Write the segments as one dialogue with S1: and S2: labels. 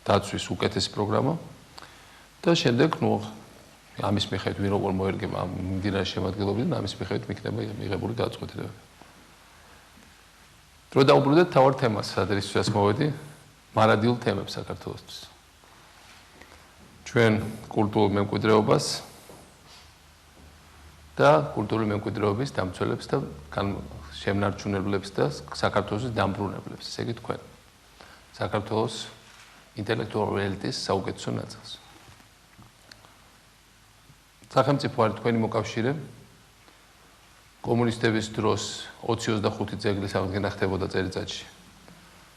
S1: დაცვის უკეთესი პროგრამა და შემდეგ ამის მიხედვით ვინ როგორ მოერგება ამ მიმდინარე შემადგენლობიდან ამის მიხედვით მიქნება მიღებული გადაწყვეტილებები. დრო დაუბრუნდეთ თავარ თემას, სადაც მოვედი მარადიულ თემებს საქართველოსთვის. ჩვენ კულტურულ მემკვიდრეობას და კულტურული მემკვიდრეობის დამცველებს და შემნარჩუნებლებს და საქართველოს დამბრუნებლებს, ესე იგი თქვენ. საქართველოს ინტელექტუალურ ელიტის საუკეთესო ნაწილს. სახელმწიფო არის თქვენი მოკავშირე. კომუნისტების დროს 20-25 ძეგლის აღდგენა ხდებოდა წელიწადში.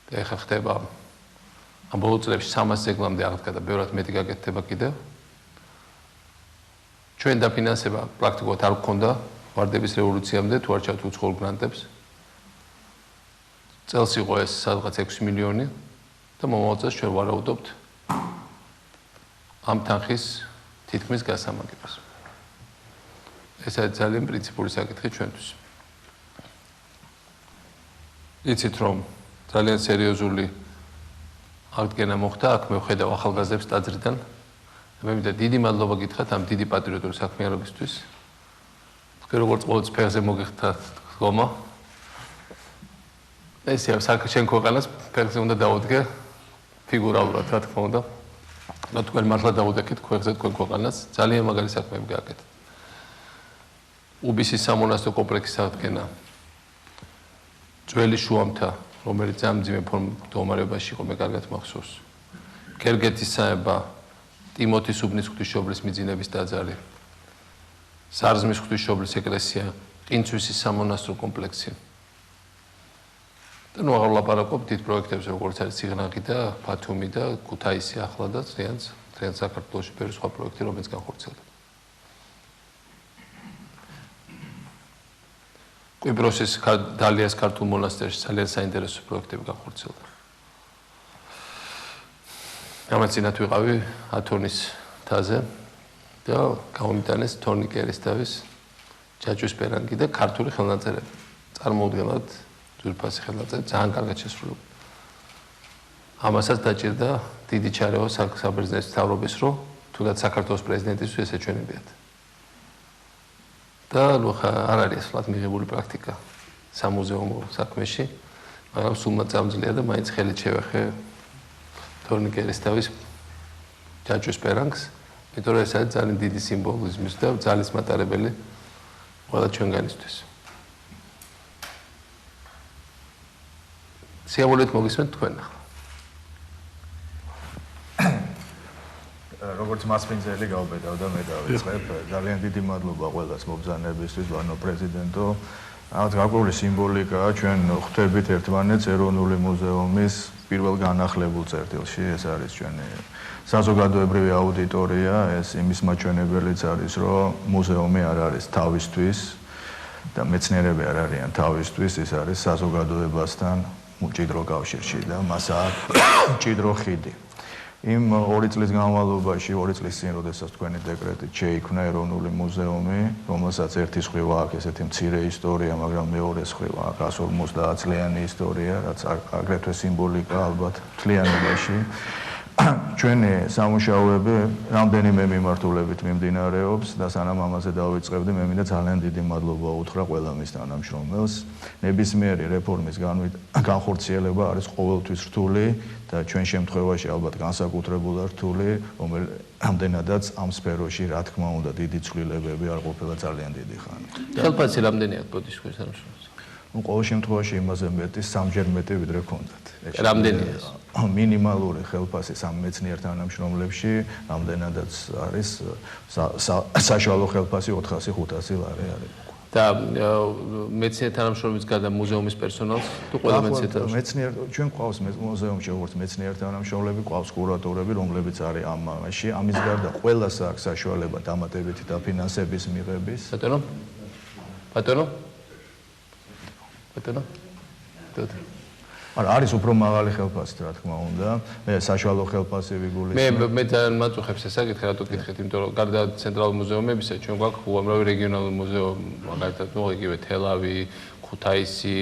S1: და ეხლა ხდება ამ ბოლო წლებში 300 ძეგლამდე აღდგა და ბევრად მეტი გაკეთდება კიდევ. ჩვენ დაფინანსება პრაქტიკულად არ გქონდა ვარდების რევოლუციამდე, თუ არ ჩავთვალ გრანტებს. წელს იყო ეს სადღაც 6 მილიონი და მომავალ წელს ჩვენ ვარაუდობთ ამ თანხის თითქმის გასამაგებას. ეს არის ძალიან პრინციპული საკითხი ჩვენთვის. იცით რომ ძალიან სერიოზული აღდგენა მოხდა, აქ მე ვხედავ ახალგაზრდებს ტაძრიდან. მე მინდა დიდი მადლობა გითხრათ ამ დიდი პატრიოტული საქმიანობისთვის. თქვენ როგორც ყოველთვის ფეხზე მოგიხდათ ხომა. ეს ჩვენ ქვეყანას ფეხზე უნდა დაუდგე ფიგურალურად, რა თქმა უნდა. და თქვენ მართლა დაუდექით ფეხზე თქვენ ქვეყანას, ძალიან მაგარი საქმეები გააკეთეთ. უბისის სამონასტრო კომპლექსის აღდგენა. ძველი შუამთა, რომელიც ამ ძიმე მდგომარეობაში იყო, მე კარგად მახსოვს. ქერგეთის საება, ტიმოთის უბნის ღვთისმშობლის მიძინების ტაძარი, სარზმის ღვთისმშობლის ეკლესია, ყინცვისის სამონასტრო კომპლექსი. და აღარ ვლაპარაკობ დიდ პროექტებზე, როგორც არის სიღნაღი და ბათუმი და ქუთაისი ახლა და ძალიან საქართველოში ბევრი სხვა პროექტი, რომელიც განხორციელდა. კვიპროსის დალიას ქართულ მონასტერში ძალიან საინტერესო პროექტები განხორციელდა. გამაცინათ ვიყავი ათონის მთაზე და გამომიტანეს თორნიკე ერისთავის ჯაჭვის პერანგი და ქართული ხელნაწერები. წარმოუდგენლად ძვირფასი ხელნაწერი, ძალიან კარგად შესრულებული. ამასაც დაჭირდა დიდი ჩარევა საბერძნეთის მთავრობის, რომ თუნდაც საქართველოს პრეზიდენტისთვის ეს ეჩვენებიათ. და არ არის ასლად მიღებული პრაქტიკა სამუზეუმო საქმეში, მაგრამ სულმა წამძლია და მაინც ხელით შევეხე თორნიკე ერისთავის ჯაჭვის პერანგს, იმიტომ რომ ეს არის ძალიან დიდი სიმბოლიზმის და ძალის მატარებელი ყველა ჩვენგანისთვის. სიამოვნებით მოგისმენთ თქვენ ახლა.
S2: როგორც მასპინძელი გავბედავ და მე დავიწყებ. ძალიან დიდი მადლობა ყველას მობრძანებისთვის, ბანო პრეზიდენტო. რაღაც გარკვეული სიმბოლიკაა ჩვენ ხვდებით ერთმანეთს ეროვნული მუზეუმის პირველ განახლებულ წერტილში. ეს არის ჩვენი საზოგადოებრივი აუდიტორია, ეს იმის მაჩვენებელიც არის, რომ მუზეუმი არ არის თავისთვის და მეცნიერები არ არიან თავისთვის, ეს არის საზოგადოებასთან მჭიდრო კავშირში და მასაა მჭიდრო ხიდი. იმ 2 წლის განმავლობაში, 2 წლის წინ, როდესაც თქვენი დეკრეტით შეიქმნა ეროვნული მუზეუმი, რომელსაც ერთი სხვივა აქვს ესეთი მცირე ისტორია, მაგრამ მეორე სხვივა აქვს 150 წლიანი ისტორია, რაც აგრეთვე სიმბოლიკა ალბათ მთლიანობაში. ჩვენი სამუშაოები რამდენიმე მიმართულებით მიმდინარეობს და სანამ ამაზე დავიწყებდი, მე მინდა ძალიან დიდი მადლობა უთხრა ყველა მის თანამშრომელს. ნებისმიერი რეფორმის განხორციელება არის ყოველთვის რთული და ჩვენ შემთხვევაში ალბათ განსაკუთრებულად რთული, რამდენადაც ამ სფეროში, რა თქმა უნდა, დიდი ცვლილებები არ ყოფილა ძალიან დიდი ხანი.
S1: ხელფასი რამდენია ბოდის თქვენ თანამშრომელს?
S2: ყოველ შემთხვევაში იმაზე მეტი, 3-ჯერ მეტი ვიდრე ქონდათ.
S1: რამდენია?
S2: მინიმალური ხელფასი სამ მეცნიერ თანამშრომლებში, რამდენადაც არის საშუალო ხელფასი 400-500 ლარი არის.
S1: და მეცნიერ თანამშრომლებს გარდა მუზეუმის პერსონალს თუ ყველა
S2: მეცნიერ ჩვენ ყავს მუზეუმში როგორც მეცნიერ თანამშრომლები, ყავს კურატორები, რომლებიც არის ამაში. ამის გარდა ყველას აქვს საშუალება დამატებითი დაფინანსების მიღების.
S1: ბატონო? ბატონო?
S2: არა, არის უფრო მაღალი ხელფასი, რა თქმა უნდა. მე საშუალო ხელფასი ვიგულისხმებ.
S1: მე ძალიან მაწუხებს ეს საკითხი, რატო გითხეთ, იმიტომ რომ გარდა ცენტრალურ მუზეუმებისა, ჩვენ გვაქვს უამრავი რეგიონალური მუზეუმი, მაგალითად, იგივე თელავი, ქუთაისი,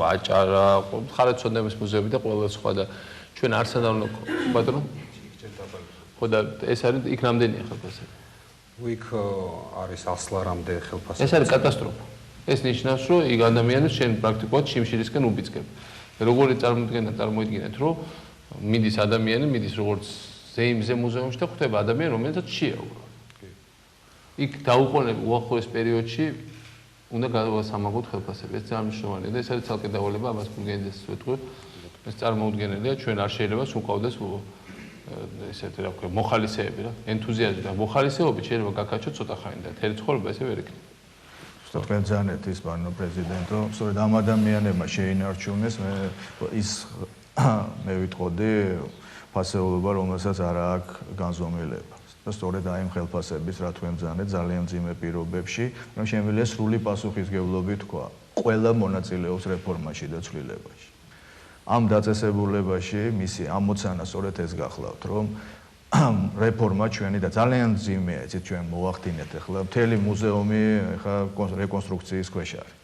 S1: აჭარა, ხარეთმცოდნეობის მუზეუმი და ყველა სხვა და ჩვენ არსად არ უნდა ბატონო ხო და ეს არის იქ რამდენია ხელფასები
S3: იქ არის 100 ლარამდე ხელფასები
S1: ეს არის კატასტროფა ეს ნიშნავს რომ იქ ადამიანებს შენ პრაქტიკულად შიმშილისკენ უბიძგებ როგორი წარმოიდგინეთ რომ მიდის ადამიანი მიდის როგორც ზეიმზე მუზეუმში და ხვდება ადამიანი რომელსაც შეაურო იქ დაუყოვნებლივ უახლოეს პერიოდში უნდა გავასამაგოთ ხელფასები ეს ძალიან მნიშვნელოვანია და ეს არის ცალკე დავალება ამას გულგენდეს ვეთქვი ეს წარმოუდგენელია ჩვენ არ შეიძლება სულყავდეს ესეთი რა ვქო მოხალისეები რა ენთუზიაზმი და მოხალისეობით შეიძლება გაკაჩოთ ცოტა ხანი და თერი ცხოვრება ესე ვერ იქნება
S2: თქვენ ძალიან ის ბანო პრეზიდენტო სწორედ ამ ადამიანებმა შეინარჩუნეს მე ვიტყოდი ფასეულობა რომელსაც არ აქვს განზომილება და სწორედ აი ამ ხელფასების რა თქვენ ძალიან მძიმე პირობებში რომ შემიძლია სრული პასუხისგებლობით თქვა ყველა მონაწილეობს რეფორმაში და ცვლილებაში ამ დაწესებულებაში მისი ამოცანა სწორედ ეს გახლავთ რომ რეფორმა ჩვენი და ძალიან მძიმეა იცით ჩვენ მოახდინეთ ახლა მთელი მუზეუმი ახლა რეკონსტრუქციის ქვეშ არის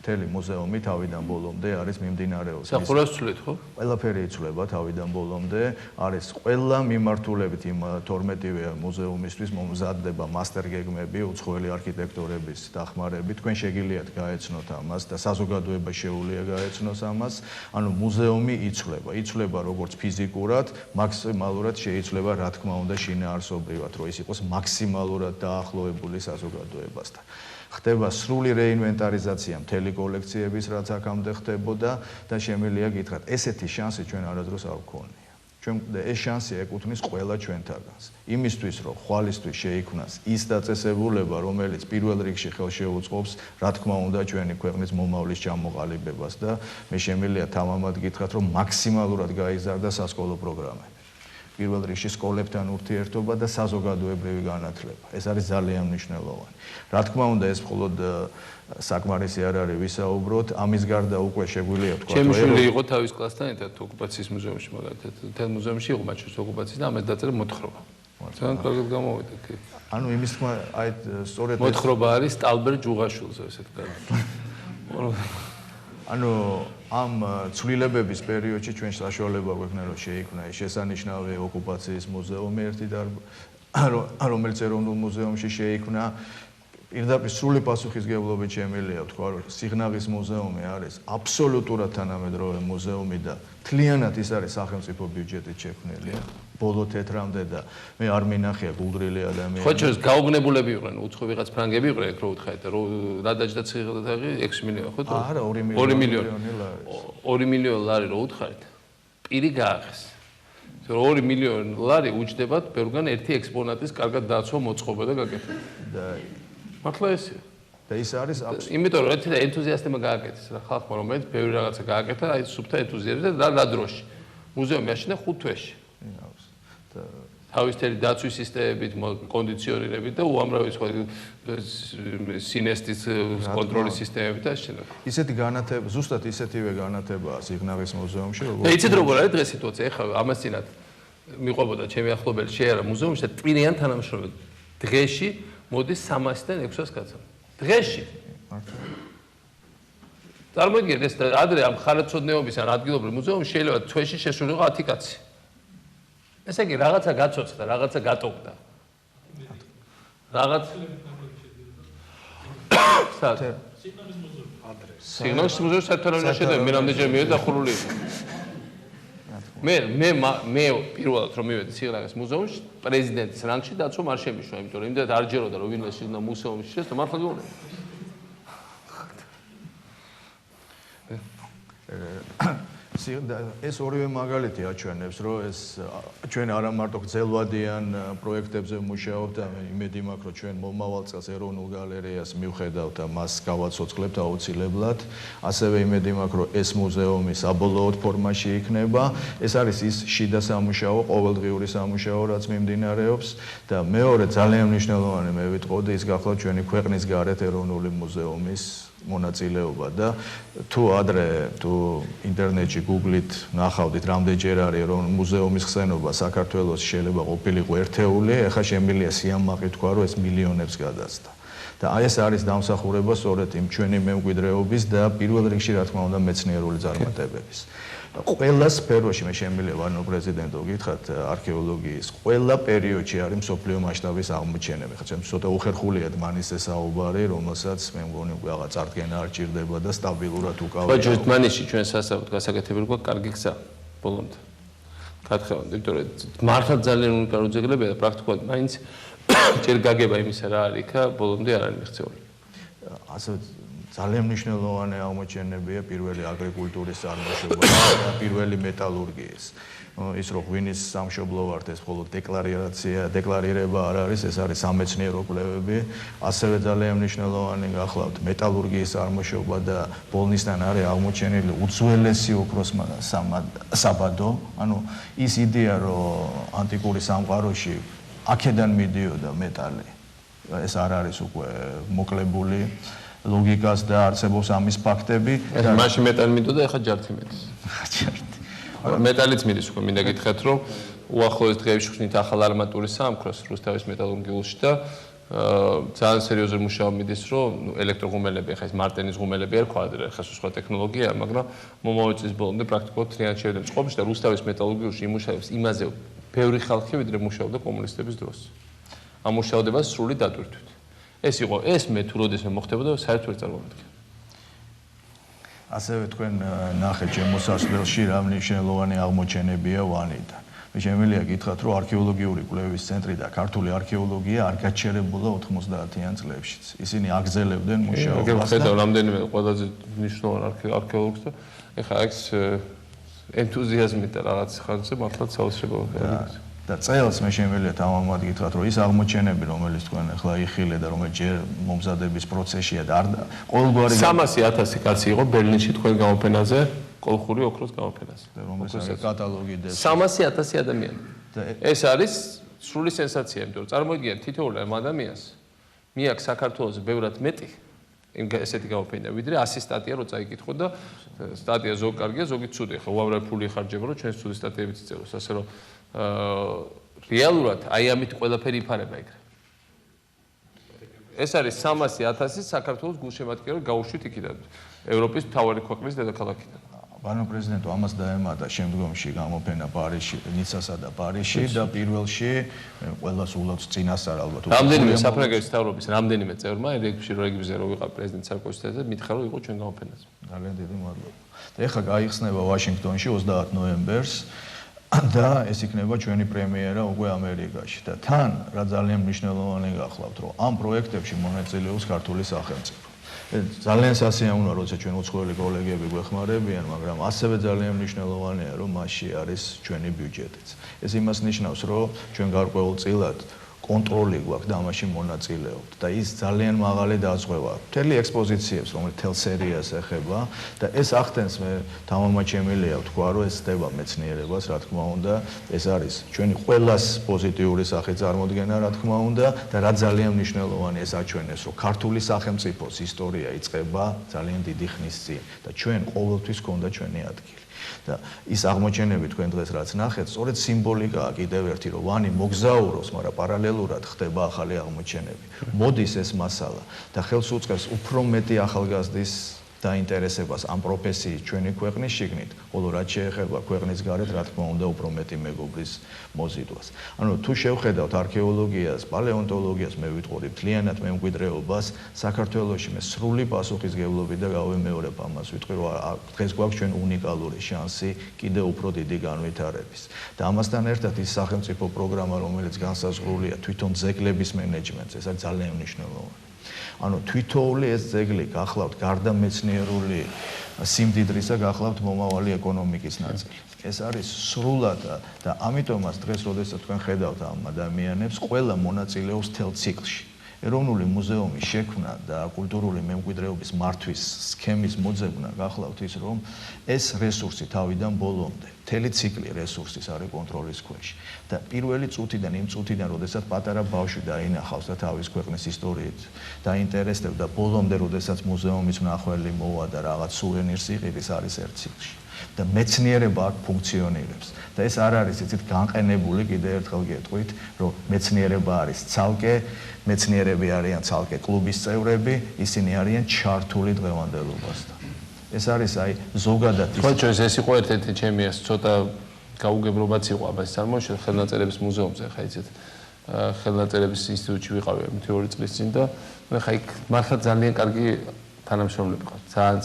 S2: მთელი მუზეუმი თავიდან ბოლომდე არის მიმდინარეობს
S1: სახურავს ცვლით ხო
S2: ყველაფერი იცვლება თავიდან ბოლომდე არის ყველა მიმართულებით იმ 12-ვე მუზეუმისთვის მომზადდება მასტერ გეგმები უცხოელი არქიტექტორების დახმარებით თქვენ შეგიძლიათ გაეცნოთ ამას და საზოგადოება შეუძლია გაეცნოს ამას ანუ მუზეუმი იცვლება როგორც ფიზიკურად მაქსიმალურად შეიძლება რა თქმა უნდა შინაარსობრივად რომ ის იყოს მაქსიმალურად დაახლოებული საზოგადოებასთან ხდება სრული რეინვენტარიზაცია მთელი კოლექციების რაც აქამდე ხდებოდა და შემიძლია გითხრათ ესეთი შანსი ჩვენ არასდროს არ გვქონია ჩვენ ეს შანსი ეკუთვნის ყველა ჩვენთაგანს იმისთვის რომ ხვალისთვის შეიქმნას ის დაწესებულება რომელიც პირველ რიგში ხელშეუწყობს რა თქმა უნდა ჩვენი ქვეყნის მომავლის ჩამოყალიბებას და მე შემიძლია თამამად გითხრათ რომ მაქსიმალურად გაიზარდა სასკოლო პროგრამები პირველ რიგში სკოლებთან ურთიერთობა და საზოგადოებრივი განათლება. ეს არის ძალიან მნიშვნელოვანი. რა თქმა უნდა, ეს მხოლოდ საკმარისი არ არის ვისაუბროთ, ამის გარდა უკვე შეგვიძლია თქვა,
S1: ჩემი შვილი იყო თავის კლასთან ერთად ოკუპაციის მუზეუმში, მაგალითად, თელ მუზეუმში იყო მაჩვენებლის ოკუპაციის და ამას დაწერა მოთხრობა. ძალიან კარგად გამოვიდა კი.
S2: ანუ იმის თქმა, აი სწორედ
S1: მოთხრობა არის სტალბერ ჯუღაშვილზე, ესეთ კარგი. ანუ
S2: ამ ცვლილებების პერიოდში ჩვენ საშუალება გვექნა რომ შეიქმნა შესანიშნავი ოკუპაციის მუზეუმი ერთი და რომელიც ეროვნულ მუზეუმში შეიქმნა პირდაპირ სრული პასუხისგებლობით შემიძლია ვთქვა რომ სიღნაღის მუზეუმი არის აბსოლუტურად თანამედროვე მუზეუმი და მთლიანად ის არის სახელმწიფო ბიუჯეტით შექმნილი ბოლო თეთრამდე და მე არ მინახია გულდრილი ადამიანი
S1: ხო ჩვენ გაუგნებულები იყვნენ უცხო ვიღაც ფრანგები იყვნენ ეგ რო უთხრეთ რომ რა დაჯდა ციხე 6 მილიონი ხო
S2: არა 2
S1: მილიონი ლარი რო უთხრეთ პირი გააღეს 2 მილიონი ლარი უჯდებათ ბევრგან ერთი ექსპონატის კარგად დაცვა მოწყობა და გაკეთება
S2: და
S1: მართლა ესეა
S2: და ის არის
S1: იმიტომ რომ ერთი ენთუზიასტებმა გააკეთეს რა ხალხმა რომელიც ბევრი რაღაცა გააკეთა აი სუფთა ენთუზიაზმით და რა დროში მუზეუმი აშენდა 5 თვეში თავისთელი დაცვის სისტემებით, კონდიციონირებით და უამრავი სხვა სინესტის კონტროლის სისტემებით აშენდა.
S2: ისეთი განათება, ზუსტად ისეთივე განათებაა სიღნაღის მუზეუმში,
S1: როგორც იცით როგორ არის დღეს სიტუაცია, ეხლა ამას წინათ მიყვებოდა ჩემი ახლობელი შეარა მუზეუმში და ტვინიან თანამშრომლები. დღეში მოდის 300-დან 600 კაცი. დღეში. წარმოიდგინეთ ეს ადრე ამ ხარაცოდნეობის ან ადგილობრივ მუზეუმში შეიძლება თვეში შესულიყო 10 კაცი. ესე იგი რაღაცა გაცოცხლდა, რაღაცა გატოვდა. რაღაც სიგნალის მუზეუმი საერთოდ შედება, მე რამდენჯერ მივედი დახურული იყო. მე პირველად რომ მივედი სიგნალის მუზეუმში, პრეზიდენტის რანგში დაცვა არ შემიშვა, იმიტომ რომ იმდენად არ ჯეროდა რომ ვინმე სიგნალის მუზეუმში შესო, მართლა გეუბნები.
S2: ეს ორივე მაგალითი აჩვენებს, რომ ეს ჩვენ არა მარტო გრძელვადიან პროექტებზე ვმუშაობთ და იმედი მაქვს, რომ ჩვენ მომავალ წელს ეროვნულ გალერეას მივხედავთ და მას გავაცოცხლებთ აუცილებლად. ასევე იმედი მაქვს, რომ ეს მუზეუმი საბოლოოდ ფორმაში იქნება. ეს არის ის შიდა სამუშაო, ყოველდღიური სამუშაო, რაც მიმდინარეობს და მეორე ძალიან მნიშვნელოვანი მე ვიტყოდი ის გახლავთ ჩვენი ქვეყნის გარეთ ეროვნული მუზეუმის მონაწილეობა და თუ ადრე თუ ინტერნეტში გუგლით ნახავდით რამდენჯერ არის რომ მუზეუმის ხსენობა საქართველოს შეიძლება ყოფილიყო ერთეული, ეხლა შემიძლია სიამაყე თქვა რომ ეს მილიონებს გადაცდა. და აი ეს არის დამსახურება სწორედ იმ ჩვენი მემკვიდრეობის და პირველ რიგში რა თქმა უნდა მეცნიერული წარმატებების. ყველა სფეროში მე შემიძლია ვარნო პრეზიდენტო გითხრათ არქეოლოგიის ყველა პერიოდში არის მსოფლიო მასშტაბის აღმოჩენები. ხა ცოტა უხერხულია მანისზე საუბარი, რომელსაც მე მგონი რაღაც წარდგენა არ ჭირდება და სტაბილურად უკავია.
S1: ხო, ჯერჯერმანში ჩვენ სასწაულად გასაკეთებელი გვაქვს კარგი გზა ბოლომდე. გათხევანდ, იმიტომ რომ მართლა ძალიან უნიკალური ძეგლებია და პრაქტიკულად მაინც ჯერ გაგება იმისა რა არის იქა, ბოლომდე არ არის მიღწეული.
S2: ასე ძალიან მნიშვნელოვანი აღმოჩენებია პირველი აგრიკულტურის წარმოშობა და პირველი მეტალურგიის. ის რო ღვინის სამშობლო ვართ ეს მხოლოდ დეკლარირება არ არის, ეს არის სამეცნიერო კვლევები, ასევე ძალიან მნიშვნელოვანი გახლავთ მეტალურგიის წარმოშობა და ბოლნისთან არის აღმოჩენილი უძველესი ოქროს საბადო, ანუ ის იდეა რომ ანტიკური სამყაროში აქედან მიდიოდა მეტალი, ეს არ არის უკვე მოკლებული ლოგიკას და არსებობს ამის ფაქტები.
S1: მაშინ მეტალი მიდოდა, ეხლა ჯართი მედის.
S2: ჯართი.
S1: მეტალიც მიდის უკვე, მინდა გითხრათ, რომ უახლოეს დღეებში ხსნით ახალ არმატურის სამქროს რუსთავის მეტალურგიულში და ძალიან სერიოზული მუშაობა მიდის, რომ ელექტროღუმელები, ეხლა ეს მარტენის ღუმელები არ კვადრე, ეხლა სხვა ტექნოლოგიაა, მაგრამ მომავალ წლის ბოლომდე პრაქტიკულად თლიანად შევიდა წყობაში და რუსთავის მეტალურგიულში იმუშავებს იმაზე ბევრი ხალხი, ვიდრე მუშაობდა კომუნისტების დროს. ამ მუშაობებას სრული დატვირთვით. ეს მე თუ როდესმე მოხდებოდა, საერთოდ ვერ წარმოვიდგენ.
S2: ასევე თქვენ ნახეთ შემოსასვლელში რა მნიშვნელოვანი აღმოჩენებია ვანიდან. მე შემიძლია გითხრათ, რომ არქეოლოგიური კვლევის ცენტრი და ქართული არქეოლოგია არ გაჩერებულა 90-იან წლებშიც. ისინი აგზელებდნენ მუშაობას.
S1: ხედავ რამდენიმე ყველაზე მნიშვნელოვან არქეოლოგს და ეხლა ეს ენთუზიაზმით და რაღაც ხანზე მართლაც საოცრებაა.
S2: და წელს მე შემიძლია თამამად გითხრათ, რომ ის აღმოჩენები, რომელიც თქვენ ახლა იხილე და რომელიც ჯერ მომზადების პროცესშია და ყოველგვარი
S1: 300,000 კაცი იყო ბერლინში თქვენ გამოფენაზე, კოლხური ოქროს გამოფენაზე.
S2: რომელსაც კატალოგი და
S1: 300,000 ადამიანი. ეს არის სრული სენსაცია, იმიტომ რომ წარმოიდგინეთ თითოეულ ადამიანს მიაქვს საქართველოს ბევრად მეტი ესეთი გამოფენა, ვიდრე 100 სტატია რო წაიკითხო და სტატია ზოგი კარგია, ზოგი ცუდი. ხო, უამრავი ფული ხარჯება, რომ ჩვენს ცუდი სტატიებიც წეროს, ასე რომ რეალურად აი ამით ყველაფერი იფარება ეგრე. ეს არის 300,000 საქართველოს გულშემატკივრად გაუშვით იქიდან, ევროპის მთავარი ქვეყნის დედაქალაქიდან.
S2: ვარნო პრეზიდენტო ამას დაემატა შემდგომში გამოფენა პარიზში, ნიცასა და პარიზში და პირველში ყველას ულოც წინასწარ ალბათ.
S1: რამდენიმე საფრანგეთის მთავრობის რამდენიმე წევრმა რეგიბზე რო ვიყავ პრეზიდენტ სარკოზიზე, მითხრა რომ იყო ჩვენ გამოფენაზე.
S2: ძალიან დიდი მადლობა. და ეხლა გაიხსნება ვაშინგტონში 30 ნოემბერს და ეს იქნება ჩვენი პრემიერა უკვე ამერიკაში და თან რა ძალიან მნიშვნელოვანი გახლავთ, რომ ამ პროექტებში მონაწილეობს ქართული სახელმწიფო. ძალიან სასიამოვნოა, როცა ჩვენ უცხოელი კოლეგები გვეხმარებიან, მაგრამ ასევე ძალიან მნიშვნელოვანია, რომ მასში არის ჩვენი ბიუჯეტიც. ეს იმას ნიშნავს, რომ ჩვენ გარკვეულწილად კონტროლი გვაქვს და ამაში მონაწილეობთ და ის ძალიან მაღალი დაზღვევა. მთელი ექსპოზიციებს, რომელიც თელ სერიას ეხება და ეს ახდენს მე თამამად შემიძლია ვთქვა, რომ ეს ხდება მეცნიერებას, რა თქმა უნდა, ეს არის ჩვენი ყველას პოზიტიური სახე წარმოდგენა, რა თქმა უნდა, და რა ძალიან მნიშვნელოვანი ეს აჩვენებს, რომ ქართული სახელმწიფოს ისტორია იწყება ძალიან დიდი ხნის წინ და ჩვენ ყოველთვის გვქონდა ჩვენი ადგილი. და ის აღმოჩენები თქვენ დღეს რაც ნახეთ, სწორედ სიმბოლიკაა კიდევ ერთი, რომ ვანი მოგზაურობს, მაგრამ პარალელურად ხდება ახალი აღმოჩენები. მოდის ეს მასალა და ხელს უწყობს უფრო მეტი ახალგაზრდის დაინტერესებას ამ პროფესიის ჩვენი ქვეყნის შიგნით, ხოლო რაც შეეხება ქვეყნის გარეთ, რა თქმა უნდა, უფრო მეტი მეგობრის მოზიდვას. ანუ თუ შევხედავთ არქეოლოგიას, პალეონტოლოგიას, მე ვიტყოდი მთლიანად მემკვიდრეობას, საქართველოში მე სრული პასუხისმგებლობით და გავემეორებ ამას, ვიტყვი რომ დღეს გვაქვს ჩვენ უნიკალური შანსი კიდევ უფრო დიდი განვითარების. და ამასთან ერთად ის სახელმწიფო პროგრამა, რომელიც განსაზღვრულია თვითონ ძეგლების მენეჯმენტზე, ეს არის ძალიან მნიშვნელოვანი. ანუ თვითოული ეს ძეგლი გახლავთ გარდა მეცნიერული სიმდიდრისა გახლავთ მომავალი ეკონომიკის ნაწილი. ეს არის სრულად და ამიტომაც დღეს როდესაც თქვენ ხედავთ ამ ადამიანებს, ყველა მონაწილეობს თელ ციკლში. ეროვნული მუზეუმის შექმნა და კულტურული მემკვიდრეობის მართვის სქემის მოძებნა გახლავთ ის, რომ ეს რესურსი თავიდან ბოლომდე, მთელი ციკლი რესურსის არის კონტროლის ქვეშ. და პირველი წუთიდან, იმ წუთიდან, როდესაც პატარა ბავშვი დაინახავს და თავის ქვეყნის ისტორიით დაინტერესდება და ბოლომდე, როდესაც მუზეუმის მნახველი მოვა და რაღაც სუვენირს იყიდის, არის ერთ ციკლში. და მეცნიერება აქ ფუნქციონირებს. და ეს არ არის იცით განყენებული, კიდევ ერთხელ გეტყვით, რომ მეცნიერება არის ცალკე, მეცნიერები არიან ცალკე კლუბის წევრები, ისინი არიან ჩართული დღევანდელობასთან. ეს არის აი ზოგადად
S1: ხო ჩვენ ეს იყო ერთ-ერთი ჩემი ეს ცოტა გაუგებრობაც იყო აბა ეს წარმოშობ ხელნაწერების მუზეუმზე ხა იცით ხელნაწერების ინსტიტუტში ვიყავი 2 წლის წინ და მე ხა იქ მართლა ძალიან კარგი თანამშრომლები ყავთ ძალიან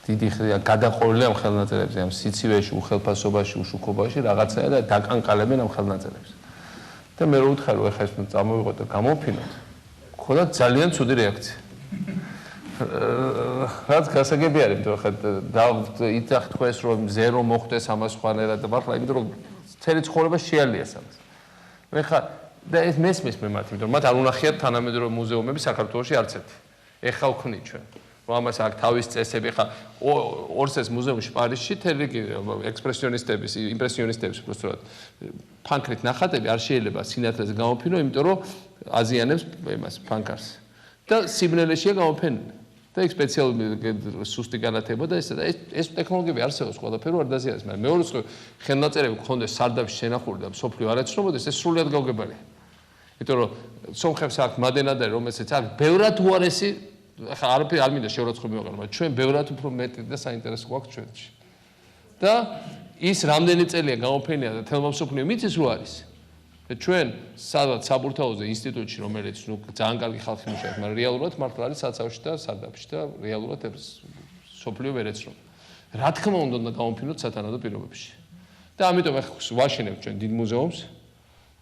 S1: დიდი ხდება გადაყოლილი ამ ხელნაწერებზე ამ სიცივეში უხელფასობაში უშუქობაში რაღაცაა და დაკანკალებენ ამ ხელნაწერებს და მე რო ვთხარ რომ ეხა ეს წამოვიღოთ და გამოვფინოთ ხოდა ძალიან ცუდი რეაქცია რაც გასაგები არის იმიტომ ხა და იცახ თქვენს რომ ზერო მოხდეს ამას ხوانერად და მართლა იმიტომ რომ მთელი ცხოვრება შეალიას ამას მე ხა და ეს მესმის მე მათ იმიტომ მათ არ უნახიათ თანამედროვე მუზეუმები საქართველოში არც ერთი ეხა ვქნით ჩვენ რომ ამას აქ თავის წესები ხა ორსეს მუზეუმში პარიზში თერგი ექსპრესიონისტების იმპრესიონისტების უბრალოდ ფანქრით ნახატები არ შეიძლება სინათლეზე გამოფინო იმიტომ რომ აზიანებს იმას ფანქარს და სიბნელეშია გამოფენილი და იქ სპეციალური სუსტი განათება და ეს ტექნოლოგიები არსებობს ყველაფერი არ დაზიანებს მაგრამ მეორე მხრივ ხელნაწერები გქონდეს სარდაფში შენახული და სოფლიო არ ეცნობოდეს ეს სრულიად გაუგებარია იმიტომ რომ სომხებს აქვს მადენადარი რომელსაც აქვს ბევრად უარესი ახლა არ მინდა შეურაცხყოფი მივაყენო მაგრამ ჩვენ ბევრად უფრო მეტი და საინტერესო გვაქვს ჩვენში და ის რამდენი წელია გამოფენია და თელმა მსოფლიო მიწის რო არის და ჩვენ სადღაც საბურთალოზე ინსტიტუტში რომელიც ნუ ძალიან კარგი ხალხი მუშაობს მაგრამ რეალურად მართლა არის საცავში და სარდაფში და რეალურად ეს სოფლიო ვერ ეცნობა რა თქმა უნდა გამოფინოთ სათანადო პირობებში და ამიტომ ახლა ვაშენებთ ჩვენ დიდ მუზეუმს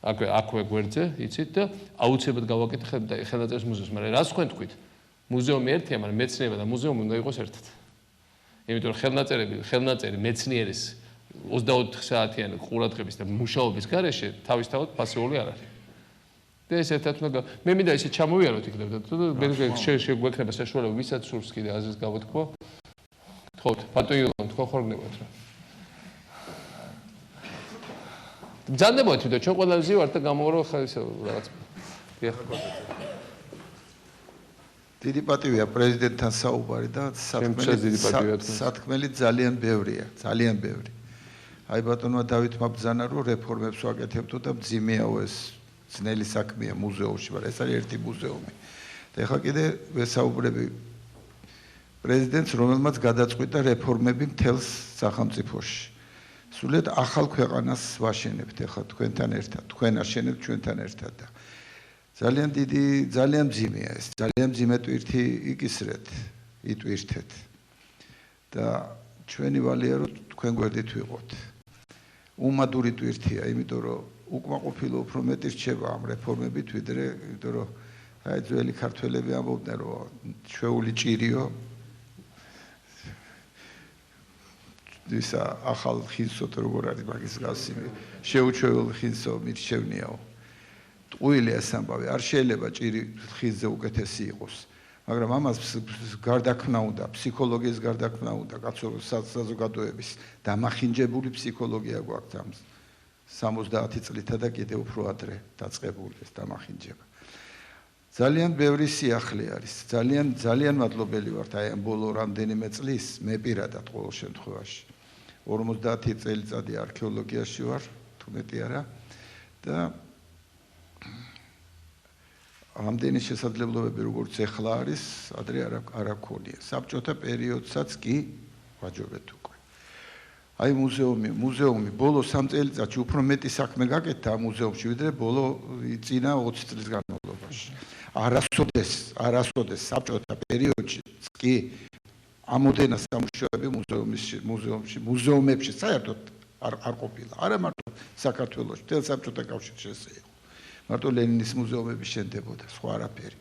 S1: აქვე გვერდზე იცით და აუცილებლად გავაკეთებთ ხელნაწერის მუზეუმს მაგრამ რას თქვენ თქვით მუზეუმი ერთია მაგრამ მეცნიერება და მუზეუმი უნდა იყოს ერთად იმიტომ რომ ხელნაწერი მეცნიერის 24 საათიანი ყურადღების და მუშაობის გარეშე თავისთავად პასიური არ არის. და ეს ერთად უნდა მე მინდა ისე ჩამოვიაროთ იქ და მე შეგვექნება საშუალება ვისაც სურს კიდე აზრის გავეთქვა. თხოვთ, პატიო თქვა ხარ გნებათ რა. ძანდებოდი და ჩვენ ყველაზე ვართ და გამოვარო ხა ისე რაღაც.
S4: დიდი პატივია პრეზიდენტთან საუბარი და სათქმელი ძალიან ბევრია, ძალიან ბევრი. აი ბატონმა დავითმა ბრძანა რომ რეფორმებს ვაკეთებდო და მძიმეაო ეს ძნელი საქმეა მუზეუმში, მაგრამ ეს არის ერთი მუზეუმი. და ეხლა კიდე ვესაუბრები პრეზიდენტს, რომელმაც გადაწყვიტა რეფორმები მთელს სახელმწიფოში. სულეთ ახალ ქვეყანას ვაშენებთ ეხლა თქვენთან ერთად, თქვენ აშენებთ ჩვენთან ერთად და ძალიან დიდი, ძალიან მძიმეა ეს, ძალიან მძიმე ტვირთი იკისრეთ, იტვირთეთ. და ჩვენი ვალია რომ თქვენ გვერდით ვიყოთ. უმადური ტვირთია, იმიტომ რომ უკმაყოფილო უფრო მეტი რჩება ამ რეფორმებით, ვიდრე, იმიტომ რომ აი ძველი ქართველები ამბობდნენ რომ ჩვეული ჭირიო ისა ახალ ხინსოთ როგორ არის მაგის გასი შეუჩვეულ ხინსო მირჩევნიაო ტყუილი ეს ამბავი არ შეიძლება ჭირი ხინზე უკეთესი იყოს მაგრამ ამას გარდაქმნა უნდა ფსიქოლოგიის გარდაქმნა უნდა საზოგადოების დამახინჯებული ფსიქოლოგია გვაქვს ამ 70 წლითა და კიდევ უფრო ადრე დაწყებული ეს დამახინჯება ძალიან ბევრი სიახლე არის ძალიან მადლობელი ვართ აი ამ ბოლო რამდენიმე წლის მე პირადად ყოველ შემთხვევაში 50 წელიწადი არქეოლოგიაში ვარ თუ მეტი არა და ამდენი შესაძლებლობები როგორც ეხლა არის ადრე არ აქონია საბჭოთა პერიოდსაც კი ვაჯობეთ უკვე აი მუზეუმი ბოლო 3 წელიწადში უფრო მეტი საქმე გაკეთდა ამ მუზეუმში ვიდრე ბოლო წინა 20 წლის განმავლობაში არასოდეს საბჭოთა პერიოდში კი ამოდენა სამუშაოები მუზეუმებში საერთოდ არ ყოფილა არა მარტო საქართველოში თელ საბჭოთა კავშირში ესე იყო მარტო ლენინის მუზეუმები შენდებოდა სხვა არაფერი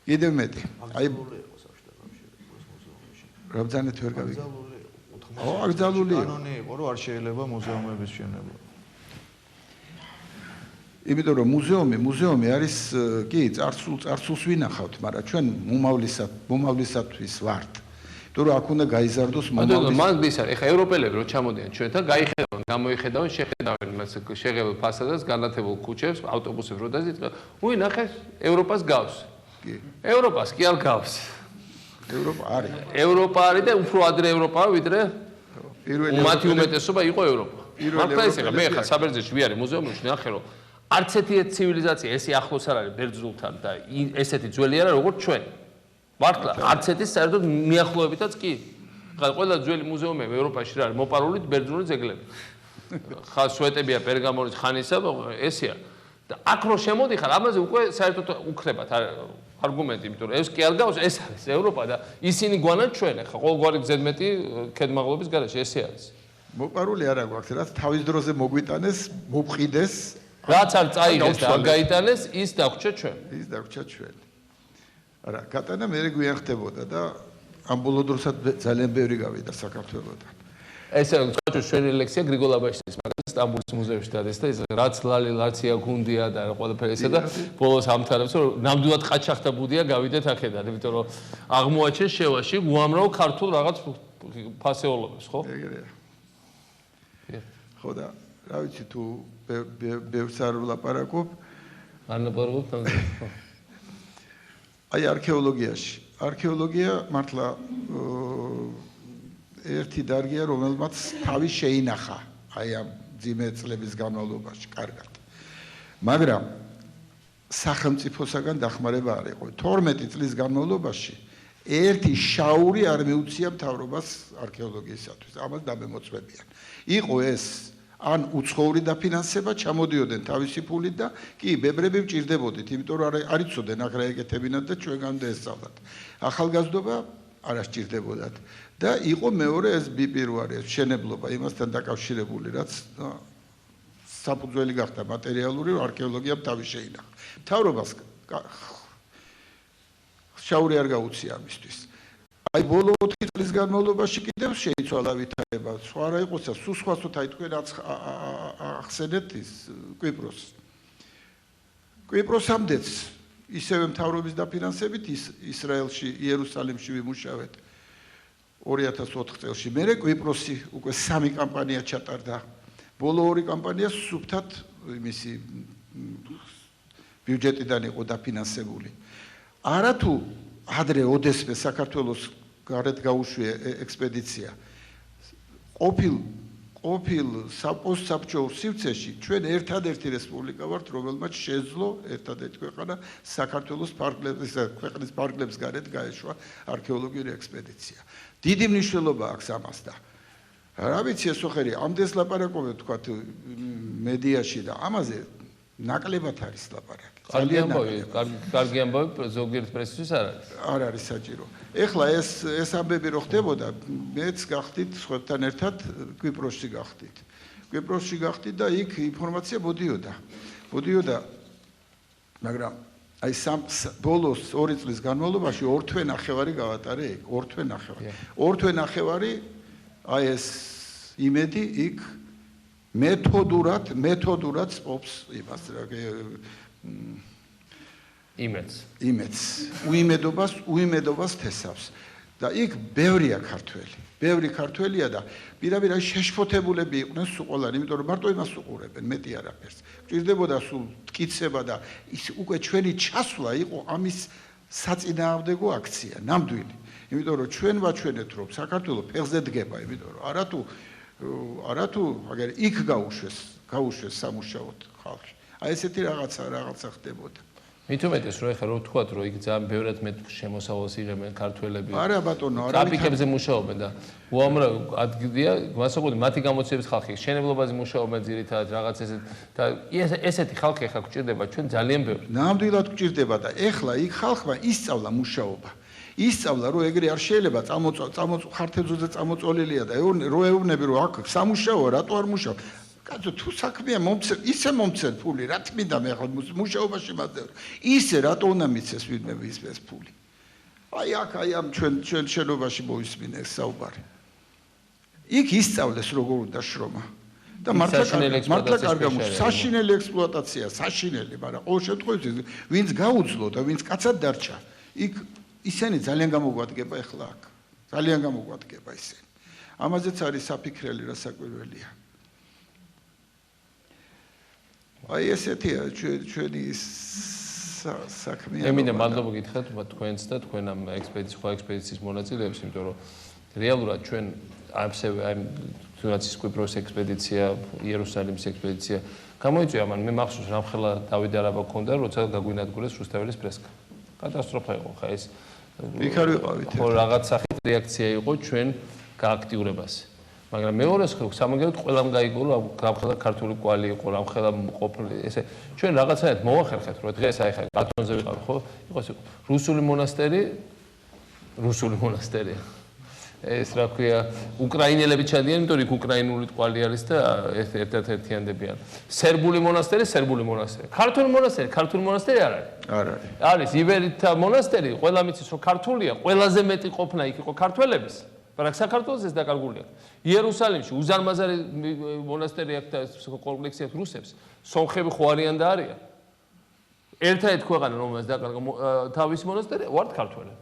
S4: კიდევ მეტი აი რაბძანეთ ვერ გავიგე აკრძალული
S2: კანონი იყო რომ არ შეიძლება მუზეუმების შენება
S4: იმიტომ რომ მუზეუმი არის კი წარსულს ვინახავთ მაგრამ ჩვენ მომავლისათვის ვართ იმიტომ რომ აქ უნდა გაიზარდოს
S1: მომავლის მან ის არის ეხა ევროპელები რო ჩამოდიან ჩვენთან გაიხედავენ გამოიხედავენ შეხედავენ მას შეღებულ ფასადას განათებულ ქუჩებს ავტობუსებს რო დაზიდ უი ნახე ევროპას გავს კი ევროპას კი არ გავს ევროპა არის და უფრო ადრე ევროპაა ვიდრე პირველი მათი უმეტესობა იყო ევროპა მართლა ეს მე ხა საბერძნეთში ვიარე მუზეუმში ნახე რომ არც ერთი ცივილიზაცია ესე ახლოს არ არის ბერძნულთან და ესეთი ძველი არა როგორც ჩვენ მართლა არც ერთი საერთოდ მიახლოებითაც კი ყველა ძველი მუზეუმები ევროპაში რა არის მოპარული ბერძნული ძეგლები. ხა სვეტებია პერგამონის ხანისა, ესეა. და აქ რო შემოდიხარ, ამაზე უკვე საერთოდ უქრებათ არგუმენტი, იმიტომ რომ ეს კი არ გავს, ეს არის ევროპა და ისინი გვანან ჩვენ ხა ყოველგვარი ზედმეტი ქედმაღლობის garaში ესე არის.
S4: მოპარული არა გვაქვს, რაც თავის დროზე მოგვიტანეს, მოფყიდეს,
S1: რაც არ წაიღეს და არ გაიტანეს, ის დაგვრჩა ჩვენ.
S4: ის დაგვრჩა ჩვენ. არა, გატანა მე გვიან ხდებოდა და ამ ბოლო დროსაც ძალიან ბევრი გავიდა საქართველოსთან.
S1: ესე თქვა ჩვენი ლექსია გრიგოლ აბაშიძის მაგალითად სტამბოლის მუზეუმში დადეს და ეს რაც ლალი ლაცია გუნდია და ყველაფერი ესა და ბოლოს ამთარებს რომ ნამდვილად ყაჩახთა ბუდია გავიდეთ აქედან, იმიტომ რომ აღმოაჩენს შევაში უამრავ ქართულ რაღაც ფასეულობებს, ხო?
S4: ეგრეა. ხო და რა ვიცი თუ ბევრს არ ვლაპარაკობ,
S1: არ ლაპარაკობ თამაში.
S4: აი არქეოლოგიაში. არქეოლოგია მართლა ერთი დარგია, რომელმაც თავი შეინახა აი ამ ძიმე წლების განმავლობაში კარგად. მაგრამ სახელმწიფოსაგან დახმარება არ იყო. 12 წლის განმავლობაში ერთი შაური არ მიუწია მთავრობას არქეოლოგიისათვის. ამას დამემოწმებიან. იყო ეს ან უცხოური დაფინანსება, ჩამოდიოდნენ თავისი ფულით და კი, ბებრები მჭირდებოდით, იმიტომ რომ არ იცოდნენ აქ რა ეკეთებინათ და ჩვენგან დაესწავლათ. ახალგაზრდობა არ ასჭირდებოდათ და იყო მეორე ეს ბიპირვარი, ეს შენებლობა იმასთან დაკავშირებული, რაც საფუძველი გახდა მატერიალური არქეოლოგიამ თავი შეინახა. მთავრობას შაური არ გაუწია ამისთვის. აი ბოლო 4 წლის განმავლობაში კიდევ შეიცვალა ვითარება. სხვა რა იყოსა, სულ სხვასოთ აი თქვენ ახსენეთ ის კვიპროსს. კვიპროსამდეც ისევე მთავრობის დაფინანსებით ისრაელში, იერუსალიმში ვიმუშავეთ 2004 წელს. მერე კვიპროსი უკვე 3 კამპანია ჩატარდა. ბოლო 2 კამპანია სუფთად იმისი ბიუჯეტიდან იყო დაფინანსებული. არათუ ადრე ოდესმე საქართველოს გარეთ გაუშვია ექსპედიცია. ყოფილ საპოსტსაბჭოურ სივრცეში ჩვენ ერთადერთი რესპუბლიკა ვართ, რომელმაც შეძლო ერთადერთი ქვეყანა საქართველოს ქვეყნის პარკლებს გარეთ გაეშვა არქეოლოგიური ექსპედიცია. დიდი მნიშვნელობა აქვს ამას და რა ვიცი ეს ოხერი ამდენს ლაპარაკობენ თქვათ მედიაში და ამაზე ნაკლებად არის ლაპარაკი.
S1: კარგი ამბავი ზოგიერთ პრესისთვის არ არის.
S4: არ არის საჭირო. ეხლა ეს ამბები რო ხდებოდა, მეც გახდით სხვებთან ერთად კვიპროსში გახდით. კვიპროსში გახდით და იქ ინფორმაცია მოდიოდა. მაგრამ აი ბოლოს 2 წლის განმავლობაში 2 თვე ნახევარი გავატარე იქ, 2 თვე ნახევარი. 2 თვე ნახევარი აი ეს იმედი იქ მეთოდურად სპობს იმას რა იმედს უიმედობას თესავს და იქ ბევრია ქართველია და პირაბირ შეშფოთებულები იყვნენ სულ ყველანი, იმიტომ რომ მარტო იმას უყურებენ, მეტი არაფერს. გჭირდებოდა სულ მტკიცება და ის უკვე ჩვენი ჩასვლა იყო ამის საწინააღმდეგო აქცია, ნამდვილი. იმიტომ რომ ჩვენ ვაჩვენეთ რომ საქართველოს ფეხზე დგება, იმიტომ რომ არათუ აგერ იქ გაუშვეს სამუშაოდ ხალხი. აი ესეთი რაღაცა ხდებოდა.
S1: მით უმეტეს რომ ეხლა რო ვთქვათ რომ იქ ძალიან ბევრად მეტ შემოსავალს იღებენ ქართველები.
S4: არა ბატონო,
S1: კაპიკებზე მუშაობენ და უამრავ ადგილია, მასწავლებელი მათი გამოცდილების ხალხი, შენებლობაზე მუშაობენ ძირითადად რაღაც და ესეთი ხალხი ეხლა გვჭირდება ჩვენ ძალიან ბევრი.
S4: ნამდვილად გვჭირდება და ეხლა იქ ხალხმა ისწავლა მუშაობა. ისწავლა რომ ეგრე არ შეიძლება ხართეძოზე წამოწოლილია და რო ეუბნები რომ აქ სამუშაოა, რატო არ მუშაობ? კაცო თუ საქმეა ისე მომცენ ფული, რა თმინდა მე ახლა მუშაობაში მასდევ. ისე რატო უნდა მიცეს ვინმე ის ფული? აი აქ აი ამ ჩვენ შენობაში მოისმინე ეს საუბარი. იქ ისწავლეს როგორ უნდა შრომა. და მართლა კარგა საშინელი ექსპლუატაცია, მაგრამ ყოველ შემთხვევაში ვინც გაუძლო და ვინც კაცად დარჩა, იქ ისინი ძალიან გამოგვადგება ეხლა აქ. ძალიან გამოგვადგება ისინი. ამაზეც არის საფიქრელი რა საკვირველია. აი ესეთია ჩვენი საქმე.
S1: ემინე მადლობა გითხრათ თქვენს და თქვენ ამ ექსპედიციის მონაწილეებს, იმიტომ რომ რეალურად ჩვენ აი თუნდაც კვიპროს ექსპედიცია, იერუსალიმის ექსპედიცია გამოიწვია, მაგრამ მე მახსოვს რამხელა დავით არაბა ქონდა, როცა გაგვინადგურეს რუსთაველის ფრესკა. კატასტროფა იყო ხა ეს.
S4: იქ არ ვიყავით.
S1: ხო რაღაც სახით რეაქცია იყო ჩვენ გააქტიურებას. მაგრამ მეორეს მხრივ სამაგეროდ ყველამ გაიგო რომ გამხელა ქართული კვალი იყო, რამხელა ყოფილი ესე ჩვენ რაღაცაერთ მოვახერხეთ რომ დღეს აი ხა კათონზე ვიყავ ხო? იყოს რუსული მონასტერი. ეს რა ქვია, უკრაინელები ჩადიან, იმიტომ რომ უკრაინული კვალი არის და ერთადერთიანდებიან. სერბული მონასტერი. ქართული მონასტერი არ არის.
S4: არ არის.
S1: არის იბერითა მონასტერი, ყველა მიცის რომ ქართულია, ყველაზე მეტი ყოფნა იქ იყო ქართველების. მაგრამ საქართველოს ეს დაკარგული აქვს. იერუსალიმში უზარმაზარი მონასტერი აქვს და კომპლექსი აქვს რუსებს. სომხები ხო არიან და არიან. ერთადერთი ქვეყანა რომელსაც დაკარგა თავისი მონასტერი ვართ ქართველები.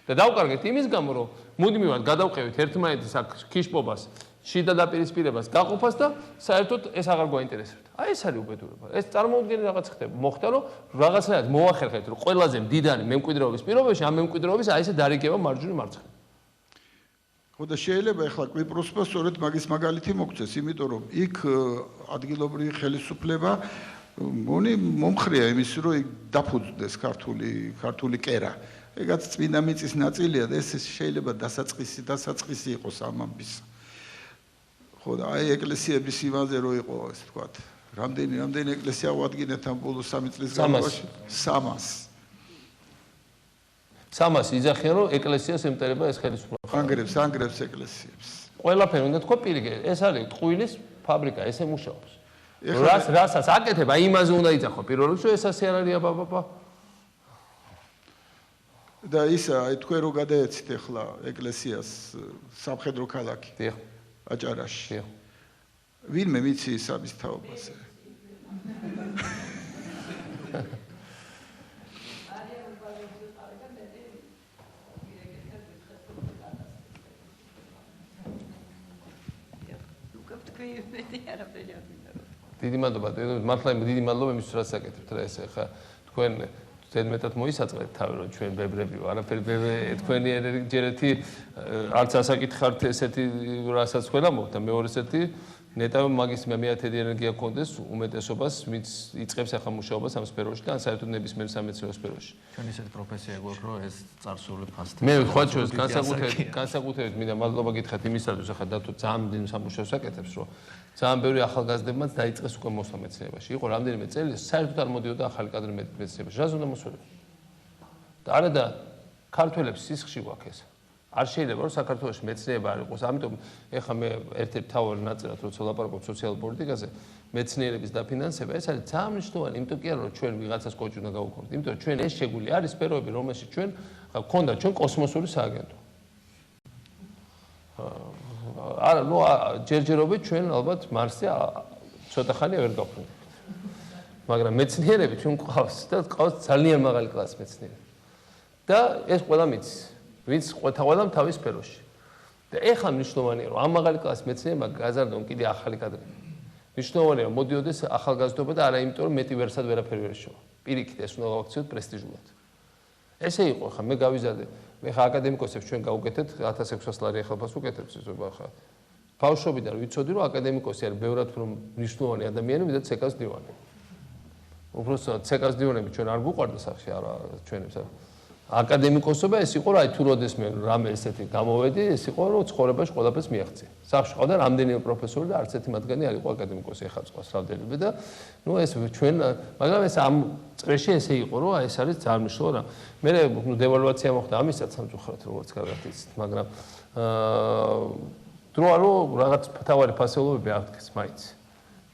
S1: და დავკარგეთ იმის გამო რომ მუდმივად გადავყევით ერთმანეთის აქ ქიშპობას, შიდა დაპირისპირებას, გაყოფას და საერთოდ ეს აღარ გვაინტერესებთ. აი ეს არის უბედურება. ეს წარმოუდგენელი რაღაც ხდება. მოხდა რომ რაღაცნაირად მოახერხეთ რომ ყველაზე მდიდარი მემკვიდრეობის პირობებში ამ მემკვიდრეობის აი ესე დარიგება მარჯვნივ მარცხნივ.
S4: ხო და შეიძლება ახლა კვიპროსმა სწორედ მაგის მაგალითი მოგწეს, იმიტომ რომ იქ ადგილობრივი ხელისუფლება მომხრია იმის რომ იქ დაფუძნდეს ქართული კერა. ეგაც წმინდა მიწის ნაწილია და ეს შეიძლება დასაწყისი იყოს ამ ამბის. ხო და აი ეკლესიების იმაზე რო იყო ეს თქვა რამდენი ეკლესია ვადგინეთ ამ ბოლო 3 წლის განმავლობაში
S1: 300 იძახიან რომ ეკლესიას ემტერება ეს ხელისუფლება.
S4: ანგრევს ეკლესიებს.
S1: ყველაფერი უნდა თქვა პირიქით. ეს არის ტყუილის ფაბრიკა, ესე მუშაობს. რასაც აკეთებ, აი იმაზე უნდა იძახო პირველ რიგში, ეს ასე არ არის აბა.
S4: და ისა, აი თქვენ რო გადაეცით ახლა ეკლესიას სამხედრო ქალაქი.
S1: დიახ.
S4: აჭარაში.
S1: დიახ.
S4: ვინმე მიცი სამის თაობაზე.
S1: დიდი მადლობა, მართლა დიდი მადლობა იმისთვის, რაც აკეთებთ რა ეს ხა თქვენ ზედმეტად მოისაწყლეთ თავი რომ ჩვენ ბებრები ვარ, არაფერი თქვენი ჯერეთი არც ასაკითხართ ესეთი რასაც თქვენ ამბობთ და მეორე ესეთი ნეტავ მაგის მეათედი ენერგია გქონდეს უმეტესობას ვინც იწყებს ახლა მუშაობას ამ სფეროში და საერთოდ ნებისმიერ სამეცნიერო სფეროში.
S5: ჩვენ ისეთ პროფესია გვაქვს რომ ეს წარსული ფასტი.
S1: მე ვთქვათ ჩვენ განსაკუთრებით მინდა მადლობა გითხრათ იმისათვის ახლა დათო ძალიან დიდი სამუშაოს აკეთებს რომ ძალიან ბევრი ახალგაზრდებმაც დაიწყეს უკვე მოსვლა მეცნიერებაში. იყო რამდენიმე წელი საერთოდ არ მოდიოდა ახალი კადრი მეცნიერებაში. რას უნდა მოსულიყო? და არა და ქართველებს სისხლში გვაქვს ეს. არ შეიძლება რომ საქართველოს მეცნიერება არ იყოს. ამიტომ ეხლა მე ერთ-ერთი თავი ნაწილად როცა ლაპარაკობ სოციალურ პოლიტიკაზე, მეცნიერების დაფინანსება ეს არის ძალიან მნიშვნელოვანი, იმიტომ კი არა რომ ჩვენ ვიღაცას კოჭი უნდა გავუქონოთ, იმიტომ რომ ჩვენ ეს შეგვიძლია არის სფეროები, რომელშიც ჩვენ გქონდა ჩვენ კოსმოსური სააგენტო. არა, ნუ ჯერჯერობით ჩვენ ალბათ მარსზე ცოტა ხანია ვერ გავხდით. მაგრამ მეცნიერები ჩვენ გვყავს და გვყავს ძალიან მაღალი კლასის მეცნიერები. და ეს ყველა მიცის. ვინც ყოველამ თავის სფეროში. და ეხლა მნიშვნელოვანია რომ ამ მაღალი კლასის მეცნიერებმა გაზარდონ კიდე ახალი კადრები. მნიშვნელოვანია რომ მოდიოდეს ახალგაზრდობა და არა იმიტომ რომ მეტი ვერსად ვერაფერი ვერ შევა. პირიქით ეს უნდა გავაქციოთ პრესტიჟულად. ესე იყო ხა მე გავიზარდე. მე ხა აკადემიკოსებს ჩვენ გავუკეთეთ 1600 ლარი ახალფას უკეთებს ეს ხა. ბავშვობიდან ვიცოდი რომ აკადემიკოსი არის ბევრად რომ მნიშვნელოვანი ადამიანი ვიდრე ცეკას დივანი. უბრალოდ ცეკას დივანები ჩვენ არ გვუყვარდა სახში არა ჩვენებს. აკადემიკოსობა ეს იყო რა თუ როდესმე რამე ესეთი გამოვედი ეს იყო რომ ცხოვრებაში ყველაფერს მიაღწია. სახში ყავდა რამდენიმე პროფესორი და არც ერთი მათგანი არ იყო აკადემიკოსი ეხლა წყვას რავდენები და ნუ ეს ჩვენ მაგრამ ეს ამ წრეში ესე იყო რომ ეს არის ძალიან მნიშვნელოვანი. მე ნუ დევალვაცია მოხდა ამისაც სამწუხაროდ როგორც კარგად იცით მაგრამ დროა რომ რაღაც თავარი ფასეულობები აღდგეს მაინც.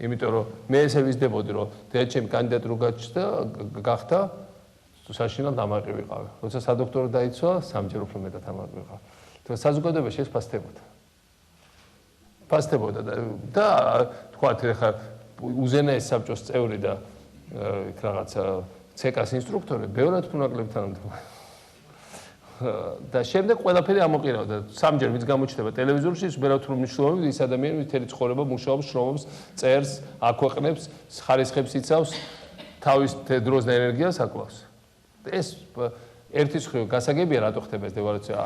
S1: იმიტომ რომ მე ესე ვიზდებოდი რომ დედაჩემი კანდიდატურა გაჩნდა გახდა საშინელ დამაყრი ვიყავ. როცა სადოქტორო დაიცვა, სამჯერ უფრო მეტად ამაყრი ვიყავ. თქო საზოგადოებაში ეს ფასდებოდა და თქვათ ხა უზენაეს საბჭოს წევრი და იქ რაღაცა ცეკას ინსტრუქტორი ბევრად ფუნაკლებ თანამდებობა. და შემდეგ ყველაფერი ამოყირავდა. სამჯერ ვინც გამოჩნდება ტელევიზორში, ის უბრალოდ რომ მნიშვნელოვანი ის ადამიანი მთელი ცხოვრება მუშაობს, შრომობს, წერს, აქვეყნებს, ხარისხებს იცავს, თავის დროს და ენერგიას აკლავს. ეს ერთის მხრივ გასაგებია რატო ხდება ეს დევალვაცია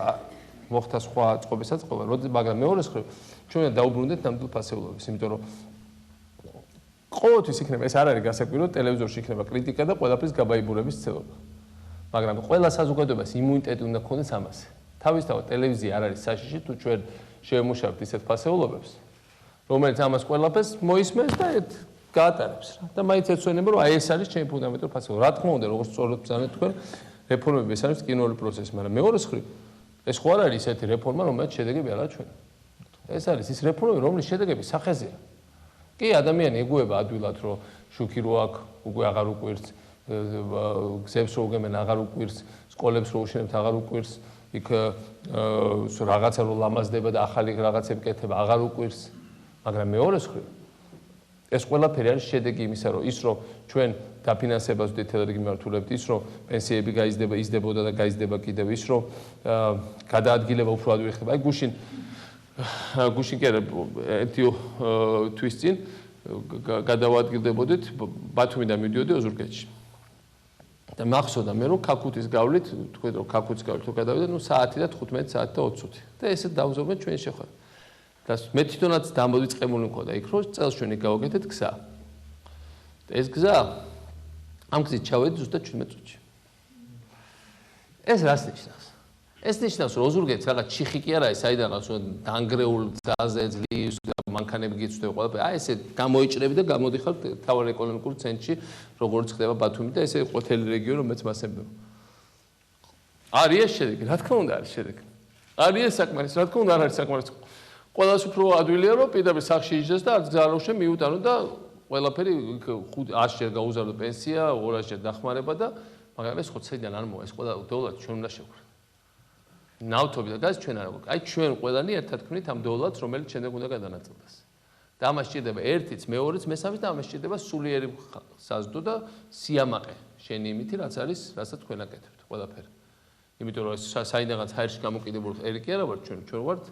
S1: მოხდა სხვა წყობისაც ყობა მაგრამ მეორეს მხრივ ჩვენ დაუბრუნდეთ ნამდვილ ფასეულობებს იმიტომ რომ ყოველთვის იქნება ეს არ არის გასაკვირო ტელევიზორში იქნება კრიტიკა და ყველაფრის გაბაიბურების ცელობა მაგრამ ყველა საზოგადოებას იმუნიტეტი უნდა ქონდეს ამაზე თავისთავად ტელევიზია არ არის საშიში თუ ჩვენ შევმუშავებთ ისეთ ფასეულობებს, რომელიც ამას ყველაფერს მოისმენს და გაატარებს რა. და მაინც ეცვენება, რომ აი ეს არის ჩემი ფუნდამენტური ფასეულობა. რა თქმა უნდა, როგორც სწორად ბრძანეთ თქვენ, რეფორმები ეს არის ტკინური პროცესი, მაგრამ მეორე მხრივ ეს ხო არ არის ისეთი რეფორმა, რომელიც შედეგები არ აჩვენა. ეს არის ის რეფორმები, რომლის შედეგები სახეზეა. კი, ადამიანი ეგუება ადვილად, რომ შუქი რო აქვს, უკვე აღარ უყვირს, გზებს რო უგემენ აღარ უყვირს, სკოლებს რო უშენებთ აღარ უყვირს, იქ რაღაცა რო ლამაზდება და ახალი რაღაცები კეთება აღარ უყვირს, მაგრამ მეორე მხრივ ეს ყველაფერი არის შედეგი იმისა, რომ ის რომ ჩვენ დაფინანსებას უდიდრად გიმართულებთ, ის რომ პენსიები იზრდებოდა და გაიზრდება კიდევ, ის რომ გადაადგილება უფრო ადვილი ხდება. აი გუშინ კი არა, ერთი თვის წინ გადავადგილდებოდით ბათუმიდან მივდიოდი ოზურგეთში. და მახსოვდა მე რომ ქაქუთის გავლით, თქვენ რომ ქაქუთის გავლით თუ გადავიდა, ნუ საათი და 15 საათი და 20 წუთი. და ესე დავზობეთ ჩვენ შეხვედრა. და მე თვითონაც დამოწმებული მქონდა იქ რომ წელს ჩვენ გავაკეთეთ გზა. ეს გზა ამ გზით ჩავედი ზუსტად 17 წუთში. ეს რას ნიშნავს? ეს ნიშნავს რომ ოზურგეთს რაღაც ჩიხი კი არა, საიდანაც დანგრეულ გზაზე ძლივს მანქანები გიწვდება ყველაფერი. აი ესე გამოიჭრები და გამოდიხარ თავარ ეკონომიკურ ცენტრში, როგორც ხდება ბათუმი და ესე ყოთელი რეგიონი რომელიც მას ემბება. არის ეს შედეგი, რა თქმა უნდა არის შედეგი. არის ეს საკმარისი, რა თქმა უნდა არ არის საკმარისი. ყველას უფრო ადვილია რომ პირდაპირ სახში იჯდეს და არც გზა არ უშენ მიუტანო და ყველაფერი 100-ჯერ გაუზარდო პენსია, 200-ჯერ დახმარება და მაგრამ ეს ხო საიდან არ მოვა, ეს ყველა დოლარი ჩვენ უნდა შევქრათ. ნავთობი და გაზი ჩვენ არ გვაქვს. აი ჩვენ ყველანი ერთად ვქნით ამ დოლარს, რომელიც შემდეგ უნდა გადანაწილდეს. და ამას სჭირდება ერთიც, მეორეც, მესამეც და ამას სჭირდება სულიერი საზრდო და სიამაყე. შენი იმითი რაც არის, რასაც თქვენ აკეთებთ ყველაფერი. იმიტომ რომ საიდანაც ჰაერში გამოკიდებული ერი კი არა ვარ ჩვენ ვართ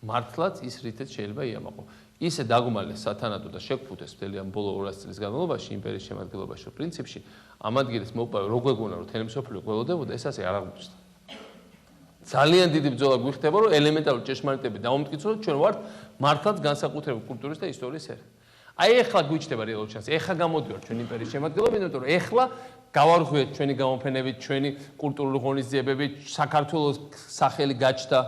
S1: მართლაც ის რითაც შეიძლება იამაყო. ისე დაგმალეს სათანადო და შეგფუთეს მთელი ამ ბოლო 200 წლის განმავლობაში იმპერიის შემადგენლობაში პრინციპში ამ ადგილას მოვყავ რო გვეგონა რომ თელი მსოფლიო გველოდებოდა ეს ასე არ აღმოჩნდა. ძალიან დიდი ბრძოლა გვიხდება რომ ელემენტარული ჭეშმარიტები დაუმტკიცოთ ჩვენ ვართ მართლაც განსაკუთრებული კულტურის და ისტორიის ერი. აი ეხლა გვიჩდება რეალურ ჩანს. ეხლა გამოდივართ ჩვენ იმპერიის შემადგენლობა, იმიტომ რომ ეხლა გავარღვიეთ ჩვენი გამოფენებით, ჩვენი კულტურული ღონისძიებებით, საქართველოს სახელი გაჩნდა.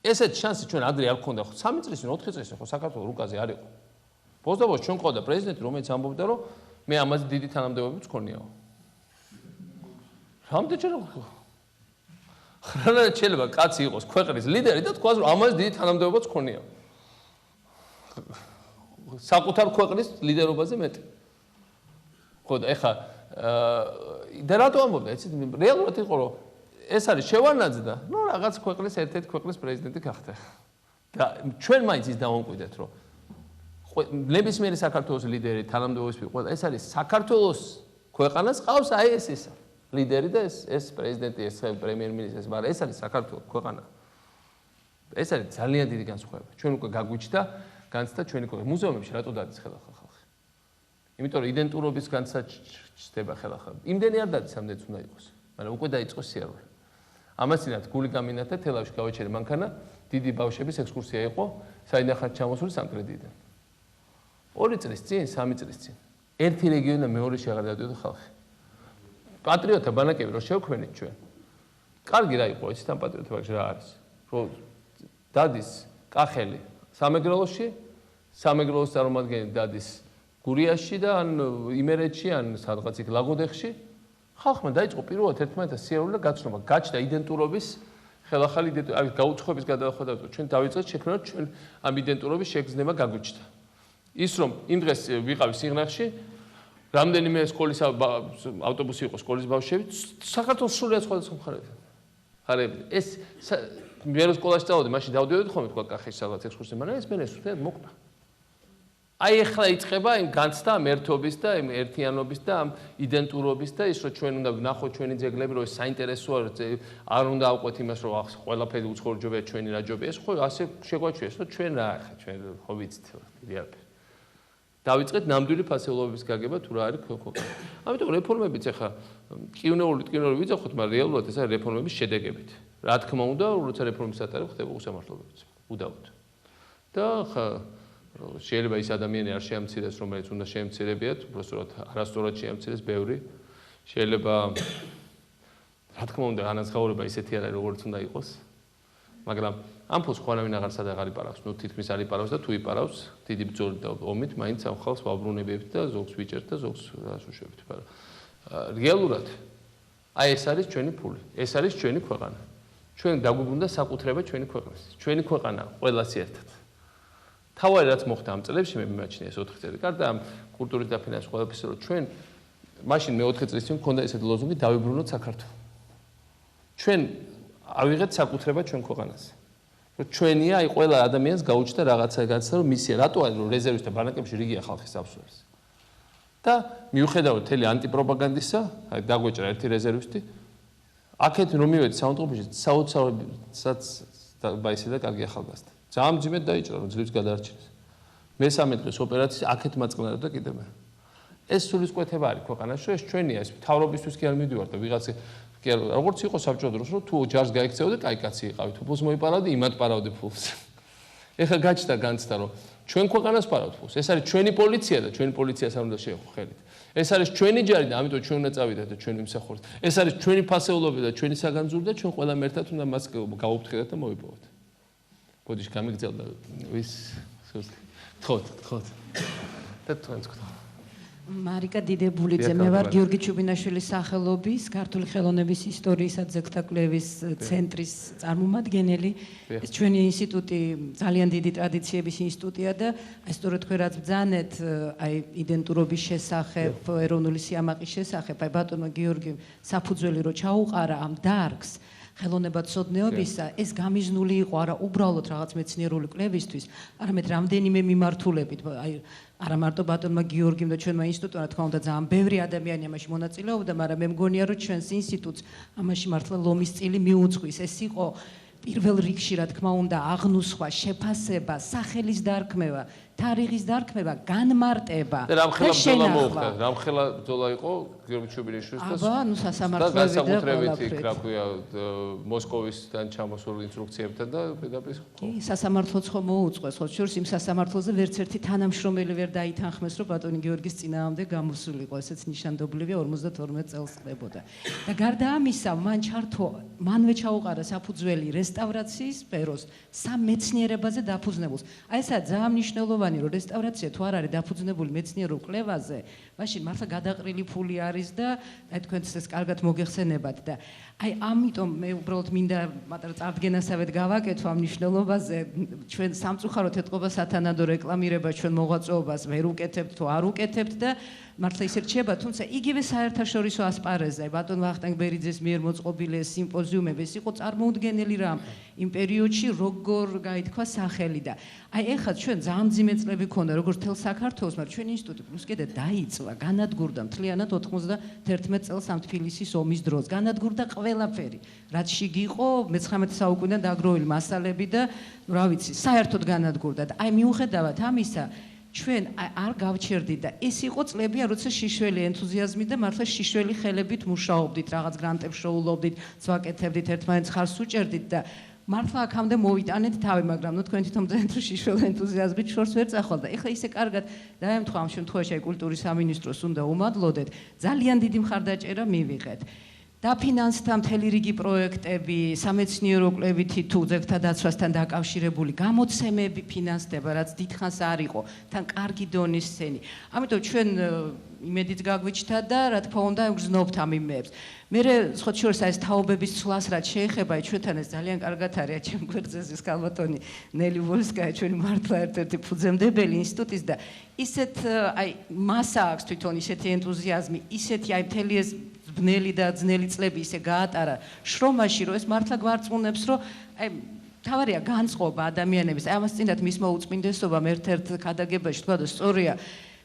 S1: ესეთ შანსი ჩვენ ადრე არ გქონდა ხო 3 წლის 4 წლის ხო საქართველოს რუკაზე არ იყო. ბოზდაბოს ჩვენ ყავდა პრეზიდენტი რომელიც ამბობდა რომ მე ამაზე დიდი თანამდებობებიც მქონიაო. რამდენჯერ ხრანა შეიძლება კაცი იყოს ქვეყნის ლიდერი და თქვას რომ ამაზე დიდი თანამდებობებიც მქონიაო. საკუთარ ქვეყნის ლიდერობაზე მეტი. ხო და ეხა და რატო ამბობდა იცით რეალურად იყო რომ ეს არის შევარნაძე და ნუ რაღაც ქვეყნის ერთ-ერთი ქვეყნის პრეზიდენტი გახდა. და ჩვენ მაინც ის დავამკვიდრეთ რომ ნებისმიერი საქართველოს ლიდერი თანამდებობის ყველა ეს არის საქართველოს ქვეყანას ყავს აი ეს ისა ლიდერი და ეს პრეზიდენტი ეს პრემიერ-მინისტრი მაგრამ ეს არის საქართველოს ქვეყანა. ეს არის ძალიან დიდი განსხვავება. ჩვენ უკვე გაგვიჩნდა განცდა ჩვენი მუზეუმებში რატო დადის ხელახლა ხალხი. იმიტომ რომ იდენტურობის განცდა ჩდება ხელახლა. იმდენი არ დადის ამდენიც უნდა იყოს. მაგრამ უკვე დაიწყო სიარული. ამასინათ გული გამინათა თელავში გავაჩერე მანქანა დიდი ბავშვების ექსკურსია იყო საიდან ხარ ჩამოსული სამტრედიდან 2 წლის წინ 3 წლის წინ ერთი რეგიონი და მეორეში აღარ დავდიოდა ხალხი პატრიოტთა ბანაკები რო შევქმნით ჩვენ კარგი რა იყო იცით ამ პატრიოტთა ბანაკში რა არის რომ დადის კახელი სამეგრელოში სამეგრელოს წარმომადგენელი დადის გურიაში და ან იმერეთში ან სადღაც იქ ლაგოდეხში ხალხმა დაიწყო პირველად ერთმანეთს სიარული და გაცნობა გაჩნდა იდენტურობის ხელახალი იდენტურობის გაუცხოების გადახვედა ჩვენ დავიწყეთ შექმნა ჩვენ ამ იდენტურობის შეგრძნება გაგვიჩნდა ის რომ იმ დღეს ვიყავი სიღნაღში რამდენიმე სკოლის ავტობუსი იყო სკოლის ბავშვები საქართველოს სრულიად სხვადასხვა მხარეებიდან ეს მე რო სკოლაში წავედი მაშინ დავდიოდი ხოლმე თქვა კახის სადღაც ექსკურსია მაგრამ ეს მე სრულიად მოკნა აი ეხლა იწყება იმ განცდა ამ ერთობის და იმ ერთიანობის და ამ იდენტურობის და ის რომ ჩვენ უნდა ვნახოთ ჩვენი ძეგლები რომ ეს საინტერესოა არ უნდა ავყვეთ იმას რომ ყველაფერი უცხოურჯობია ჩვენი რაჯობია ეს ხო ასე შეგვაჩვიეს რომ ჩვენ რა ხა ჩვენ ხო ვიცით დიდი არაფერი დავიწყეთ ნამდვილი ფასეულობების გაგება თუ რა არის ქვეყანა ამიტომ რეფორმებიც ეხლა ტკივნეული ვიძახოთ მაგრამ რეალურად ეს არის რეფორმების შედეგებით რა თქმა უნდა როცა რეფორმის ატარებ ხდება უსამართლობებიც უდავოდ და ხა შეიძლება ის ადამიანი არ შეამცირდეს რომელიც უნდა შეამცირებიათ უბრალოდ არასწორად შეამცირდეს ბევრი შეიძლება რა თქმა უნდა განაცხადება ისეთი არის როგორც უნდა იყოს მაგრამ ამ ფულს ხوانავინ აღარ იპარავს, ნუ თითქმის არ იპარავს და თუ იპარავს, დიდი ბრძოლით და ომით, მაინც ამ ხალხს ვაბრუნებებთ და ზოგს ვიჭერთ და ზოგს აშუშებთ, მაგრამ რეალურად აი ეს არის ჩვენი ფული, ეს არის ჩვენი ქვეყანა. ჩვენ დაგვიბრუნდა საკუთრება ჩვენი ქვეყნის. ჩვენი ქვეყანა ყველას ერთად. თავარი რაც მოხდა ამ წლებში მე მიმაჩნია ეს 4 წელი. გარდა ამ კულტურის და ფინანსის ყველაფერისა, რომ ჩვენ მაშინ მე 4 წლის წინ მქონდა ესეთი ლოზუნგი დავიბრუნოთ საქართველოს. ჩვენ ავიღეთ საკუთრება ჩვენ ქვეყანას. რომ ჩვენია, აი ყველა ადამიანს გაუჩნდა რაღაცა განცდა, რომ მისია რატო არის რომ რეზერვისტთა ბანაკებში რიგია ხალხის აფსვერს. და მიუხედავად მთელი ანტიპროპაგანდისა, აი დაგვეჭრა ერთი რეზერვისტი, აქეთ რომ მივედი საუნდტროპში, საოცრად ბაისი და კარგი ახალგაზრდა. ძალიან მძიმედ დაიჭრა, რომ ძლივს გადაარჩინეს. მესამე დღეს ოპერაციის აქეთ მაწყნარებდა კიდევ მე. ეს სულისკვეთება არის ქვეყანაში, რომ ეს ჩვენია, ეს მთავრობისთვის კი არ მიდივარ და ვიღაცა კი არ როგორც იყო საბჭოთა დროს, რომ თუ ჯარს გაიქცეოდე, კაი კაცი იყავი, თუ ფულს მოიპარავდი, იმად პარავდი ფულს. ეხლა გაჩნდა განცდა, რომ ჩვენ ქვეყანას პარავთ ფულს. ეს არის ჩვენი პოლიცია და ჩვენი პოლიციას არ უნდა შეეხო ხელით. ეს არის ჩვენი ჯარი და ამიტომ ჩვენ უნდა წავიდეთ და ჩვენ ვიმსახურეთ. ეს არის ჩვენი ფასეულობები და ჩვენი საგანძური და ჩვენ ყველა ერთად უნდა მას გავუფრთხილდეთ და მოვიპოვოთ. ბოდიში გამიგძელდა ვის თქოთ. და თქვენც გქოთ.
S6: მარიკა დიდებულიძე, მე ვარ გიორგი ჩუბინაშვილის სახელობის ქართული ხელოვნების ისტორიისა და ზეგთაკვლევის ცენტრის წარმომადგენელი. ეს ჩვენი ინსტიტუტი ძალიან დიდი ტრადიციების ინსტიტუტია და აი სწორედ თქვენ რაც ბრძანეთ, აი იდენტურობის შესახებ, ეროვნული სიამაყის შესახებ, აი ბატონო გიორგი საფუძველი რო ჩაუყარა ამ დარგს ხელოვნებათმცოდნეობისა, ეს გამიზნული იყო არა უბრალოდ რაღაც მეცნიერული კვლევისთვის, არამედ რამდენიმე მიმართულებით, აი არა მარტო ბატონმა გიორგიმ და ჩვენმა ინსტიტუტმა, რა თქმა უნდა, ძალიან ბევრი ადამიანი ამაში მონაწილეობდა, მაგრამ მე მგონია, რომ ჩვენს ინსტიტუტს ამაში მართლა ლომის წილი მიუძღვის. ეს იყო პირველ რიგში, რა თქმა უნდა, აღნუსხვა, შეფასება, სახელის დარქმევა, თარიღის დარქმევა, განმარტება და
S1: შენახვა. რამხელა ბრძოლა იყო გიორგი ჩუბინიშვილის და განსაკუთრებით იქ, რა ქვია, მოსკოვისთან ჩამოსულ ინსტრუქციებთან და პედაგოგის ხო?
S6: კი, სასამართლოც ხო მოუწყვეს, ხო შორს იმ სასამართლოზე ვერც ერთი თანამშრომელი ვერ დაითანხმეს, რომ ბატონი გიორგის წინააღმდეგ გამოსულიყო, ესეც ნიშანდობლივია 52 წელს ხდებოდა. და გარდა ამისა, მანვე ჩაუყარა საფუძველი რესტავრაციის სფეროს, სამეცნიერებაზე დაფუძნებულს. აი ესა ძალიან მნიშვნელოვანი, რომ რესტავრაცია თუ არ არის დაფუძნებული მეცნიერულ კვლევაზე, მაშინ მართლა გადაყრილი ფული არის და აი თქვენც ეს კარგად მოგეხსენებათ და აი ამიტომ მე უბრალოდ მინდა მატარ წარდგენასავედ გავაკეთო ამ მნიშვნელობაზე, ჩვენ სამწუხაროდ ეთყობა სათანადო რეკლამირება ჩვენ მოღვაწეობას ვერ უკეთებთ თუ არ უკეთებთ და მართლა ისე რჩება, თუმცა იგივე საერთაშორისო ასპარეზზე ბატონ ვახტანგ ბერიძეს მიერ მოწყობილი სიმპოზიუმები, ეს იყო წარმოუდგენელი რამ იმ პერიოდში როგორ გაითქვა სახელი და აი ეხლა ჩვენ ძალიან მძიმე წლები ქონდა როგორც თელ საქართველოს, მაგრამ ჩვენ ინსტიტუტი პლუს კიდე დაიწვა, განადგურდა მთლიანად 91 წელს ამ თბილისის ომის დროს, განადგურდა ყველაფერი, რაც შიგი იყო 19 საუკუნიდან დაგროვილი მასალები და რა ვიცი, საერთოდ განადგურდა და აი მიუხედავად ამისა ჩვენ არ გავჩერდით და ეს იყო წლებია, როცა შიშველი ენთუზიაზმი და მართლა შიშველი ხელებით მუშაობდით, რაღაც გრანტებს შოულობდით, წვაკეთებდით, ერთმანეთს ხარს უჭერდით და მართლა აქამდე მოვიტანეთ თავი, მაგრამ ნუ თქვენ თვითონ ბრძანეთ, რომ შიშველი ენთუზიაზმით შორს ვერ წახვალ და ეხლა ისე კარგად დაემთხვა ამ შემთხვევაში აი კულტურის სამინისტროს უნდა უმადლოდეთ, ძალიან დიდი მხარდაჭერა მივიღეთ. დაფინანსდა მთელი რიგი პროექტები, სამეცნიერო კვლევითი თუ ძეგლთა დაცვასთან დაკავშირებული გამოცემები ფინანსდება, რაც დიდხანს არ იყო, თან კარგი დონის სცენი. ამიტომ ჩვენ იმედით გაგვიჩნდა და რა თქმა უნდა ვგრძნობთ ამ იმეებს. მე სხვა შორს ეს თაობების ცვლას რაც შეეხება, ჩვენთან ეს ძალიან კარგად არის, ჩემ გვერდზე ის კალბატონი ნელი ვოლსკაია, ჩვენი მართლა ერთ-ერთი ფუძემდებელი ინსტიტუტის და ისეთ აი მასა აქვს თვითონ ისეთი ენთუზიაზმი, ისეთი აი მთელი ეს ბნელი და ძნელი წლები ისე გაატარა შრომაში, რომ ეს მართლა გვარწმუნებს, რომ აი თავარია განწყობა ადამიანების, აი ამას წინათ მისმა უწმინდესობამ ერთ-ერთ ქადაგებაში თქვა და სწორია.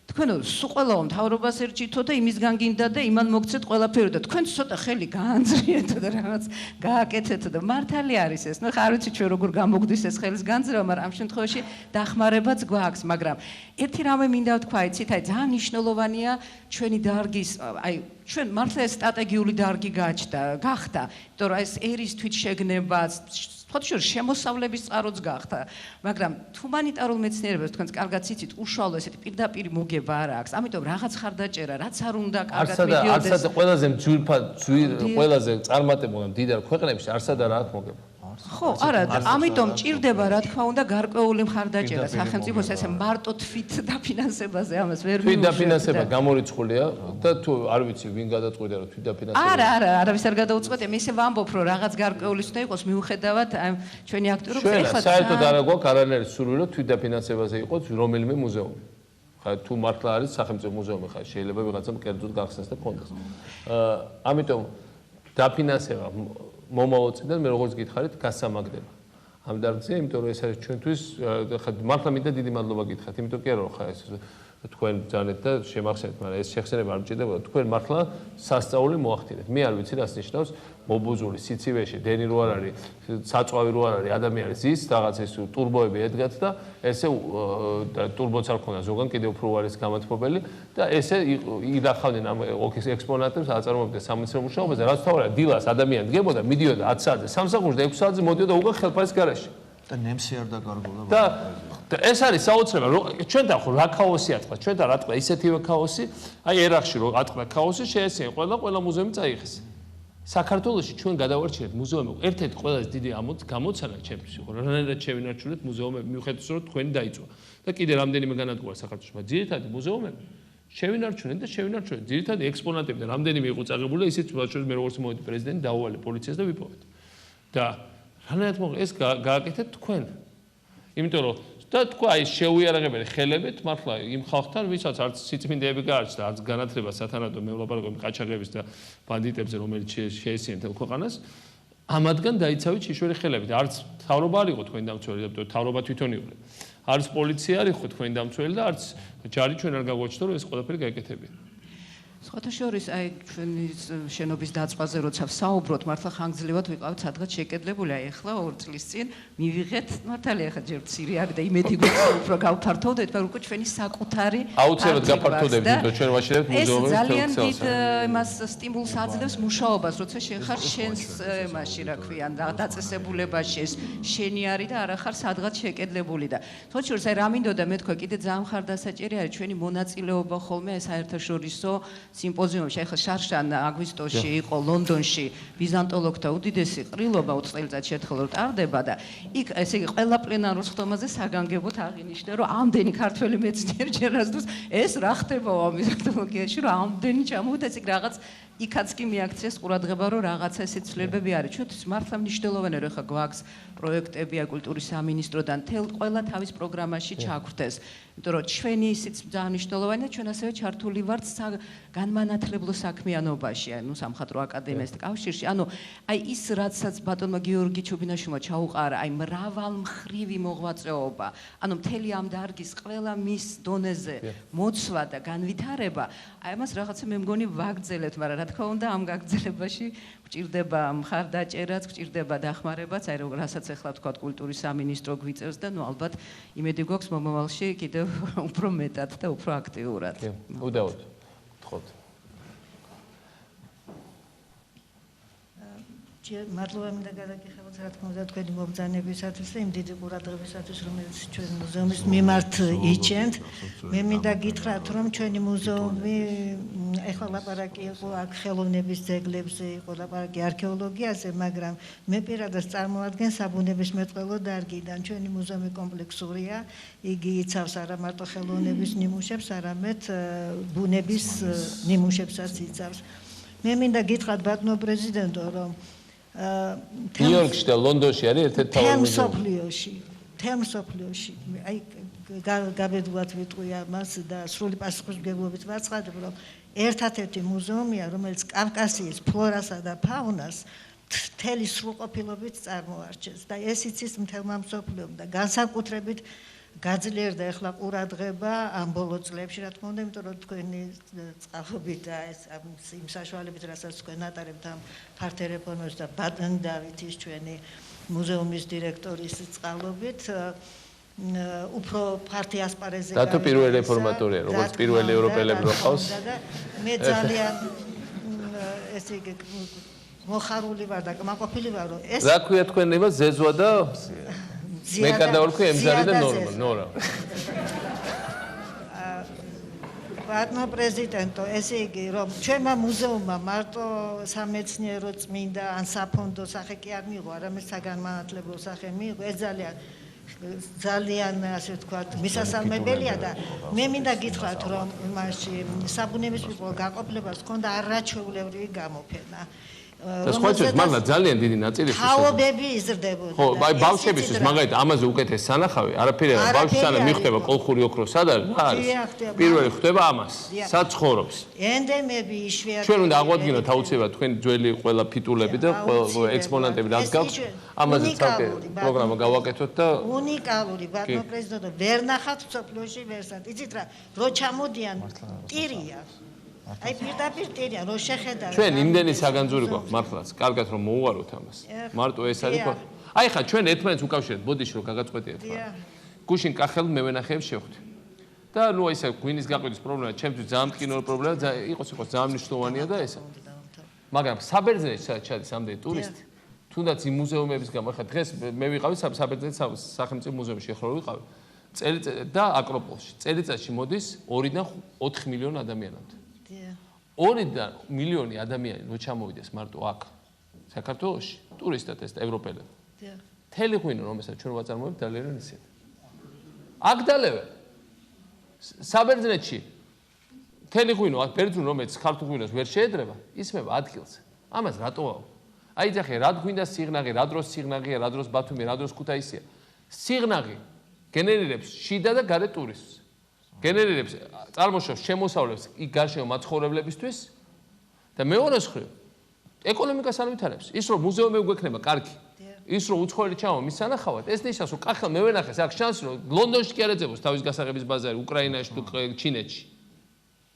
S6: თქვენო სულ ყველა მთავრობას ერჩითო და იმისგან გინდა და იმან მოგცეთ ყველაფერი და თქვენ ცოტა ხელი გაანძრიეთო და რაღაც გააკეთეთო და მართალი არის ეს. ნუ ხარ ვიცი ჩვენ როგორ გამოგვდის ეს ხელის განძრევა, მაგრამ ამ შემთხვევაში დახმარებაც გვაქვს, მაგრამ ერთი რამე მინდა ვთქვა, იცით, აი ძალიან მნიშვნელოვანია ჩვენი დარგის, აი ჩვენ მართლა ეს სტრატეგიული დარგი გახდა, იმიტომ რომ ეს ერის თვითშეგნება ხოთშორ შემოსავლების წყაროც გახდა, მაგრამ ჰუმანიტარულ მეცნიერებებს თქვენს კარგად იცით, უშუალო ესეთი პირდაპირი მოგება არ აქვს. ამიტომ რაღაც ხარდაჭერა, რაც არ უნდა კარგად მიდიოდეს.
S1: არსად ყველაზე ყველაზე წარმატებულ მდიდარ ქვეყნებში არსად არა აქვს მოგება.
S6: ხო, არა, ამიტომ ჭირდება რა თქმა უნდა გარკვეული მხარდაჭერა სახელმწიფოს ესე მარტო თვით დაფინანსებაზე ამას ვერ
S1: თვით დაფინანსება გამორიცხულია და თუ არ ვიცი ვინ გადაწყვიტა რომ თვით დაფინანსება
S6: არა, არავის არ გადაუწყვეტია, მე ისე ვამბობ რომ რაღაც გარკვეულის უნდა იყოს მიუხედავად ჩვენი აქტიურობის
S1: ეხლა საერთოდ არ გვაქვს არანაირი სურვილი რომ თვით დაფინანსებაზე იყოს რომელიმე მუზეუმი. ხა თუ მართლა არის სახელმწიფო მუზეუმი ხა შეიძლება ვიღაცამ კერძოდ გახსნას და კონდეს. ამიტომ დაფინანსება მომავალ წლიდან მე როგორც გითხარით გასამაგდება. ამ დარგზე, იმიტომ რომ ეს არის ჩვენთვის ხა მართლა მინდა დიდი მადლობა გითხრათ, იმიტომ კი არა რომ ხა ეს თქვენ ბრძანეთ და შემახსენეთ, მაგრამ ეს შეხსენება არ მჭირდებოდა. თქვენ მართლა სასწაული მოახდინეთ. მე არ ვიცი რას ნიშნავს მობუზული სიცივეში, დენი რო არ არის, საწვავი რო არ არის, ადამიანი ზის, რაღაც ეს ტურბოები ედგათ და ესე ტურბოც არ ქონდა ზოგან კიდევ უფრო არის გამათბობელი და ესე იდახავდნენ ამ ექსპონატებს, აწარმოებდნენ სამეცნიერო მუშაობაზე, რაც თავარია დილას ადამიანი დგებოდა, მიდიოდა 10 საათზე, 3 საათზე და 6 საათზე მოდიოდა უკვე ხელფასის გარეშე.
S5: და ნემსი არ დაკარგულა.
S1: და ეს არის საოცრება, რომ ჩვენთან ხო რა ქაოსი ატყდა, ჩვენთან რა ტყდა ისეთივე ქაოსი, აი ერახში რო ატყდა ქაოსი, შეეციან ყველა მუზეუმი წაიღეს. საქართველოში ჩვენ გადავარჩინეთ მუზეუმები, ერთ-ერთი ყველაზე დიდი გამოცანა ჩემთვის იყო, რანაირად შევინარჩუნეთ მუზეუმები, მიუხედავად რომ თქვენი დაიწვა. და კიდე რამდენიმე განადგურა საქართველოში, მაგრამ ძირითადად მუზეუმები შევინარჩუნეთ და შევინარჩუნეთ. ძირითადად ექსპონატები და რამდენიმე იყო წაღებული და ისიც მე როგორც მოვიდი პრეზიდენტი დაუვალე პოლიციას და ვიპოვეთ. და რანაირად მოხდა ეს გააკეთეთ თქვენ. იმიტომ რომ და თქვა აი შეუიარაღებელი ხელებით მართლა იმ ხალხთან ვისაც არც სიწმინდეები გაარჩა არც განათლება სათანადო მევლაპარაკობი ყაჩაღების და ბანდიტებზე რომელიც შეესიან თელ ქვეყანას ამადგან დაიცავით შიშველი ხელებით არც თავრობა არ იყო თქვენი დამცველი და თავრობა თვითონ იყო არც პოლიცია არ იყო თქვენი დამცველი და არც ჯარი ჩვენ არ გაგვაჩნდა რომ ეს ყველაფერი გაეკეთებინა
S6: სხვათა შორის აი ჩვენი შენობის დაწვაზე როცა ვსაუბრობთ მართლა ხანგრძლივად ვიყავით სადღაც შეკედლებული აი ახლა 2 წლის წინ მივიღეთ მართალია ხა ჯერ მცირე არის და იმედი გვაქვს უფრო გავფართოვდეთ მაგრამ უკვე ჩვენი საკუთარი
S1: აუცილებლად გაფართოვდებით იმიტომ ჩვენ ვაშინებთ მუზეუმებს
S6: ეს ძალიან დიდ იმას სტიმულს აძლევს მუშაობას როცა შენ ხარ შენს მასში რა ქვია დაწესებულებაში ეს შენი არის და არა ხარ სადღაც შეკედლებული და სხვათა შორის აი რა მინდოდა მე თქვა კიდე ძალიან მხარდასაჭერი არის ჩვენი მონაწილეობა ხოლმე საერთაშორისო სიმპოზიუმში ახლა შარშან აგვისტოში იყო ლონდონში ბიზანტოლოგთა უდიდესი ყრილობა 4 წელიწად შეთხელ რომ ტარდება და იქ ესე იგი ყველა პლენარულ სხდომაზე საგანგებოდ აღინიშნა რომ ამდენი ქართველი მეცნიერი ჯერასდროს ეს რა ხდებაო ამ ბიზანტოლოგიაში რომ ამდენი ჩამოვიდა ეს რაღაც იქაც კი მიაქციეს ყურადღება რომ რაღაცა ესე ცვლილებები არის ჩვენთვის მართლა მნიშვნელოვანია რომ ხა გვაქვს პროექტები კულტურის სამინისტროდან თელ ყველა თავის პროგრამაში ჩაგვრთეს იმიტომ რომ ჩვენი ისიც ძალიან მნიშვნელოვანია ჩვენ ასევე ჩართული ვართ განმანათლებლო საქმიანობაში ანუ სამხატვრო აკადემიასთან კავშირში ანუ აი ის რაცაც ბატონმა გიორგი ჩუბინაშვილმა ჩაუყარა აი მრავალმხრივი მოღვაწეობა ანუ მთელი ამ დარგის ყველა მის დონეზე მოცვა და განვითარება აი ამას რაღაცა მე მგონი ვაგრძელებთ მაგრამ რა თქმა უნდა ამ გაგრძელებაში გჭირდება მხარდაჭერაც გჭირდება დახმარებაც აი როგორ რასაც ახლა თქვა კულტურის სამინისტრო გვიწევს და ნუ ალბათ იმედი გვაქვს მომავალში კიდევ უფრო მეტად და უფრო აქტიურად
S1: უდაოდ გთხოვთ
S7: მადლობა მინდა გადაგიხადოთ რა თქმა უნდა თქვენი მობრძანებისათვის და იმ დიდი ყურადღებისათვის რომელიც ჩვენ მუზეუმის მიმართ იჩენთ მე მინდა გითხრათ რომ ჩვენი მუზეუმი ეხლა ლაპარაკი იყო აქ ხელოვნების ძეგლებზე იყო ლაპარაკი არქეოლოგიაზე მაგრამ მე პირადად წარმოადგენ საბუნებისმეტყველო დარგიდან ჩვენი მუზეუმი კომპლექსურია იგი იცავს არა მარტო ხელოვნების ნიმუშებს არამედ ბუნების ნიმუშებსაც იცავს მე მინდა გითხრათ ბატონო პრეზიდენტო რომ
S1: ნიუ-იორკში და ლონდონში არის ერთ-ერთი თავი
S7: მუზეუმი. თემსოფლიოში. აი გაბედულად ვიტყვი ამას და სრული პასუხისმგებლობით ვაცხადებ, რომ ერთ-ერთი მუზეუმია, რომელიც კავკასიის ფლორასა და ფაუნას მთელი სრულყოფილობით წარმოარჩენს და ეს იცის მთელმა მსოფლიომ და განსაკუთრებით გაძლიერდა ახლა ყურადღება ამ ბოლო წლებში, რა თქმა უნდა, იმიტომ რომ თქვენი წყალობით და ეს იმ საშუალებით, რასაც თქვენ ატარებთ ამ ფართე რეფორმებს და ბატონ დავითის ჩვენი მუზეუმის დირექტორის წყალობით უფრო ფართე ასპარეზზე
S1: და თუ პირველი რეფორმატორია, როგორც პირველი ევროპელები რო ყავს.
S7: მე ძალიან ესე იგი მოხარული ვარ და კმაყოფილი ვარ, რომ ეს
S1: რა ქვია თქვენ იმას ზეზვა და მე გადავარქვი ემზარი და ნორა.
S7: ბატონო პრეზიდენტო, ესე იგი, რომ ჩვენმა მუზეუმმა მარტო სამეცნიერო წმინდა ან საფონდო სახე კი არ მიიღო, არამედ საგანმანათლებლო სახე მიიღო, ეს ძალიან ასე ვთქვათ, მისასალმებელია და მე მინდა გითხრათ, რომ იმაში საბუნებისმეტყველო გაყოფილებას ჰქონდა არაჩვეულებრივი გამოფენა.
S1: და სხვა შორის მართლა ძალიან დიდი ნაწილი
S7: თაობები იზრდებოდა.
S1: ხო, აი ბავშვებისთვის მაგალითად ამაზე უკეთეს სანახავი, არაფერი არა, ბავშვი სანამ მიხვდება კოლხური ოქრო სად არის? პირველი ხვდება ამას, სად ცხოვრობს.
S7: ენდემები იშვიათია.
S1: ჩვენ უნდა აღვადგინოთ აუცილებლად თქვენ ძველი ყველა ფიტულები და ექსპონატები რაც გაქვს, ამაზე ცალკე პროგრამა გავაკეთოთ და
S7: უნიკალური ბატონო პრეზიდენტო, ვერ ნახავთ სოფლიოში ვერსად. იცით რა, რო ჩამოდიან ტირია. აი პირდაპირ ტირია, რო შეხედავთ.
S1: ჩვენ იმდენი საგანძური გვაქვს მართლაც, კარგად რომ მოუვაროთ ამას. მარტო ეს არის ხო? აი ხა ჩვენ ერთმანეთს უკავშირებთ, ბოდიში რომ გაგაწყვეტიეთ ხა. გუშინ კახელ მევენახეებს შევხვდი. და ნუ ესე გვინის გაყიდვის პრობლემა, ჩემთვის ძალიან მტკივნეული პრობლემა, იყოს ძალიან მნიშვნელოვანია და ესა. მაგრამ საბერძნეთში სადაც ჩადის ამდენი ტურისტი, თუნდაც იმ მუზეუმების გამო, ხა დღეს მე ვიყავი საბერძნეთის სახელმწიფო მუზეუმში, ეხლა რო ვიყავი. და აკროპოლში. წელიწადში მოდის 2-დან 4 მილიონი ადამიანამდე. 2 მილიონი ადამიანი რო ჩამოვიდეს მარტო აქ საქართველოში ტურისტად ეს ევროპელები. მთელი ღვინო რომელსაც ჩვენ ვაწარმოებთ დალევენ ისინი. აქ დალევენ. საბერძნეთში მთელი ღვინო აქ ბერძნულ რომელიც ქართულ ღვინოს ვერ შეედრება, ისმება ადგილზე. ამას რატოა? აი ძახე რა გვინდა სიღნაღი, რა დროს სიღნაღია, რა დროს ბათუმი, რა დროს ქუთაისია. სიღნაღი გენერირებს შიდა და გარე ტურისტს. გენერირებს წარმოშობს შემოსავლებს იქ გარშემო მაცხოვრებლებისთვის და მეორე მხრივ ეკონომიკას არ ვითარებს. ის რომ მუზეუმები გვექნება კარგი, ის რომ უცხოელი ჩამო მის სანახავად, ეს ნიშნავს რომ კახელ მევენახეს აქ შანსი რომ ლონდონში კი არ ეძებოს თავის გასაღების ბაზარი, უკრაინაში თუ ჩინეთში.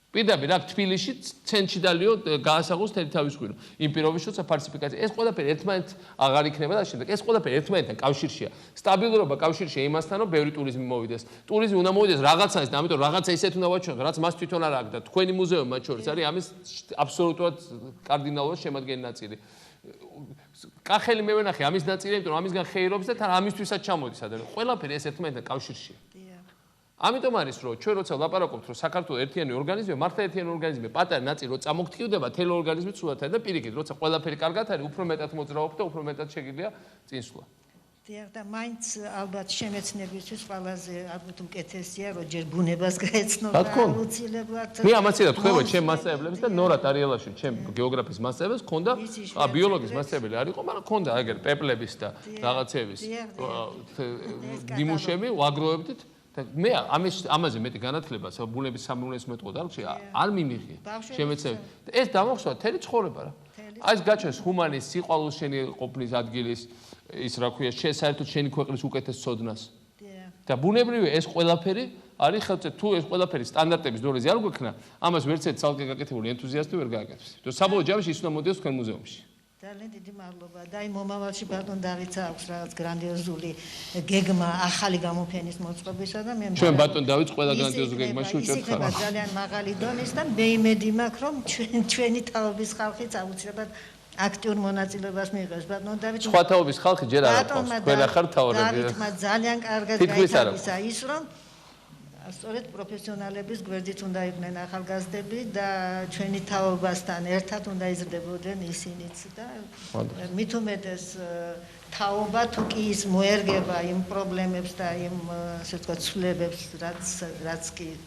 S1: პირდაპირ აქ თბილისში ცენტრში დალიო გაასაღოს თელი თავის ღვინო. იმ პირობის შოცა ფალსიფიკაცია. ეს ყველაფერი ერთმანეთს აღარ იქნება და შემდეგ ეს ყველაფერი ერთმანეთთან კავშირშია. სტაბილურობა კავშირშია იმასთან, რომ ბევრი ტურიზმი მოვიდეს. ტურიზმი უნდა მოვიდეს რაღაცას და ამიტომ რაღაცა ისეთ უნდა ვაჩვენოთ, რაც მას თვითონ არ აქვს და თქვენი მუზეუმი მათ შორის არის ამის აბსოლუტურად კარდინალურად შემადგენელი ნაწილი. კახელი მევენახე ამის ნაწილია, იმიტომ რომ ამისგან ხეირობს და თან ამისთვისაც ჩამოდის ადამიანი. ყველაფერი ეს ერთმანეთთან კავშირშია. ამიტომ არის რომ ჩვენ როცა ვლაპარაკობთ რომ საქართველოს ერთიანი ორგანიზმია, მართლა ერთიანი ორგანიზმია, პატარა ნაწილი რო წამოგტყიდება, თელ ორგანიზმით სულად არის და პირიქით, როცა ყველაფერი კარგად არის, უფრო მეტად მოძრაობ და უფრო მეტად შეგიძლია წინსვლა.
S7: დიახ და მაინც ალბათ შემეცნებისთვის ყველაზე ალბათ უკეთესია რომ ჯერ ბუნებას გაეცნო და აუცილებლად
S1: მე ამაცი რა თქვა ჩემ მასწავლებლებს და ნორა ტარიელაშვილი ჩემ გეოგრაფიის მასწავლებლებს ქონდა ბიოლოგიის მასწავლებელი არ იყო მაგრამ ქონდა ეგერ პეპლების და რაღაცების ნიმუშები ვაგროვებდით და მე ამაზე მეტი განათლება ბუნების სამეცნიერო დარგში არ მიმიღია შემეცნებით ეს დამახსოვრა თელი ცხოვრება რა აი ეს გაჩვენს ჰუმანის სიყვარულშენი ყოფნის ადგილის ის რა ქვია საერთოდ შენი ქვეყნის უკეთეს ცოდნას და ბუნებრივია ეს ყველაფერი არის ხელწე თუ ეს ყველაფერი სტანდარტების დონეზე არ გვექნა ამას ვერც ერთ ცალკე გაკეთებული ენთუზიასტი ვერ გააკეთებს თო საბოლოო ჯამში ის უნდა მოდიოს თქვენ მუზეუმში
S7: ძალიან დიდი მადლობა და აი მომავალში ბატონ დავითს აქვს რაღაც გრანდიოზული გეგმა ახალი გამოფენის მოწყობისა და მე
S1: ჩვენ ბატონ დავითს ყველა გრანდიოზული გეგმაში უჭერთ ხარ
S7: ძალიან მაღალი დონის და მე იმედი მაქვს რომ ჩვენი თაობის ხალხიც აუცილებლად აქტიურ მონაწილეობას მიიღებს ბატონ დავით
S1: სხვა თაობის ხალხი ჯერ არ აქვს თქვენ ახარ თავრები
S7: დავითმა ძალიან კარგად გაითავისა ის რომ სწორედ პროფესიონალების გვერდით უნდა იყვნენ ახალგაზრდები და ჩვენი თაობასთან ერთად უნდა იზრდებოდნენ ისინიც და მით უმეტეს თაობა თუ კი ის მოერგება იმ პრობლემებს და იმ ასე ვთქვათ ცვლილებებს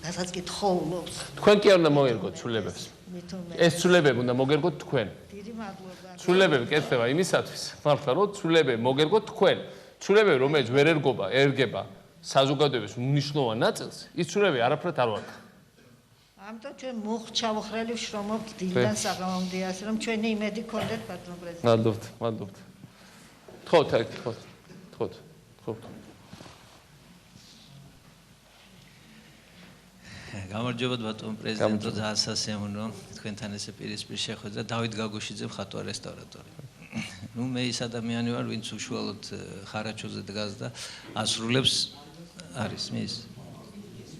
S7: რასაც კი თხოვლობს
S1: თქვენ კი არ უნდა მოერგოთ ცვლილებებს ეს ცვლილებები უნდა მოგერგოთ თქვენ
S7: დიდი მადლობა
S1: ცვლილებები კეთდება იმისათვის მართლა რომ ცვლილებები მოგერგოთ თქვენ ცვლილებები რომელიც ვერ ერგება საზოგადოების მნიშვნელოვან ნაწილს ის ცვლილებები არაფრად არ ვართ
S7: ამიტომ ჩვენ მოხჩავხრელი ვშრომობთ დილიდან საღამომდე ასე რომ ჩვენი იმედი გქონდეთ ბატონ პრეზიდენტ
S1: მადლობთ ხო
S5: გამარჯობა ბატონ პრეზიდენტო ძალიან სასიამოვნო თქვენთან ესე პირისპირ შეხვედრა დავით გაგოშიძე მხატვარ რესტავრატორი ნუ მე ის ადამიანი ვარ ვინც უშუალოდ ხარაჩოზე დგას და ასრულებს არის მის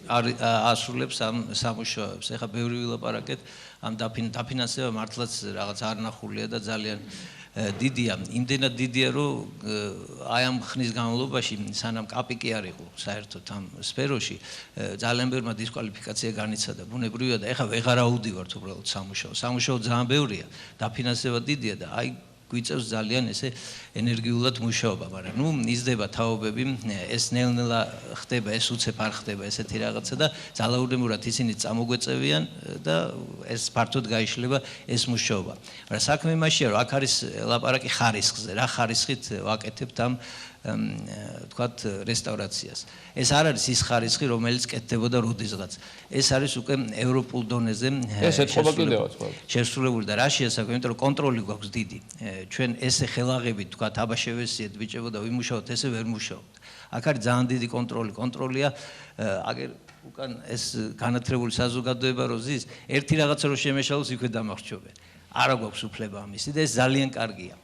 S5: ასრულებს ამ სამუშაოებს ეხლა ბევრი ვილაპარაკეთ ამ დაფინანსება მართლაც რაღაც არნახულია და ძალიან დიდია, იმდენად დიდია, რომ აი ამ ხნის განმავლობაში, სანამ კაპიკი არ იყო საერთოდ ამ სფეროში, ძალიან ბევრმა დისკვალიფიკაცია განიცადა. ბუნებრივია და ეხლა ვეღარ აუდივართ უბრალოდ სამუშაო. სამუშაო ძალიან ბევრია, დაფინანსება დიდია და აი გვიწევს ძალიან ესე ენერგიულად მუშაობა, მაგრამ ნუ იზრდება თაობები, ეს ნელ-ნელა ხდება, ეს უცებ არ ხდება ესეთი რაღაცა და ძალაურემურად ისინი წამოგვეწევიან და ეს ფართოდ გაიშლება ეს მუშაობა. მაგრამ საქმე იმაშია, რომ აქ არის ლაპარაკი ხარისხზე, რა ხარისხით ვაკეთებთ ამ თქვათ რესტავრაციას. ეს არ არის ის ხარისხი, რომელიც კეთდებოდა როდისღაც. ეს არის უკვე ევროპულ დონეზე შესრულებული და რა შეასაქმე, იმიტომ რომ კონტროლი გვაქვს დიდი. ჩვენ ესე ხელაღებით თქვათ აბა შევესიეთ ბიჭებო და ვიმუშაოთ, ესე ვერ მუშაობთ. აქ არის ძალიან დიდი კონტროლია აგერ უკან ეს განათლებული საზოგადოება რო ზის, ერთი რაღაცა რო შემეშალოს იქვე დამახჩობენ. არა გვაქვს უფლება ამისი და ეს ძალიან კარგია.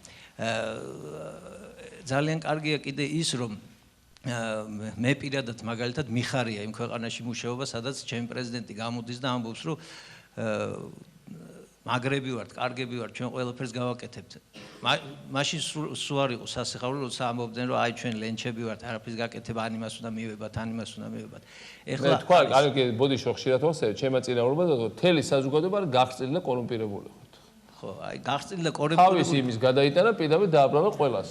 S5: ძალიან კარგია კიდე ის, რომ მე პირადად მაგალითად მიხარია იმ ქვეყანაში მუშაობა, სადაც ჩემი პრეზიდენტი გამოდის და ამბობს, რომ მაგრები ვართ, კარგები ვართ, ჩვენ ყველაფერს გავაკეთებთ. მაშინ სულ არ იყო სასიხარულო, როცა ამბობდნენ, რომ აი ჩვენ ლენჩები ვართ, არაფრის გაკეთება, ან იმას უნდა მივებათ, ან იმას უნდა მივებათ.
S1: ეხლა თქვა, კარგი, ბოდიშო ხშირად ვასწრებ, ჩემმა წინააღმდეგ, რომ თელი საზოგადოება არის გახსნილი და კორუმპირებული.
S5: ხო, აი გახსნილი და კორუმპირებული.
S1: თავის იმის გადაიტანა პირდაპირ დააბრალა ყველას.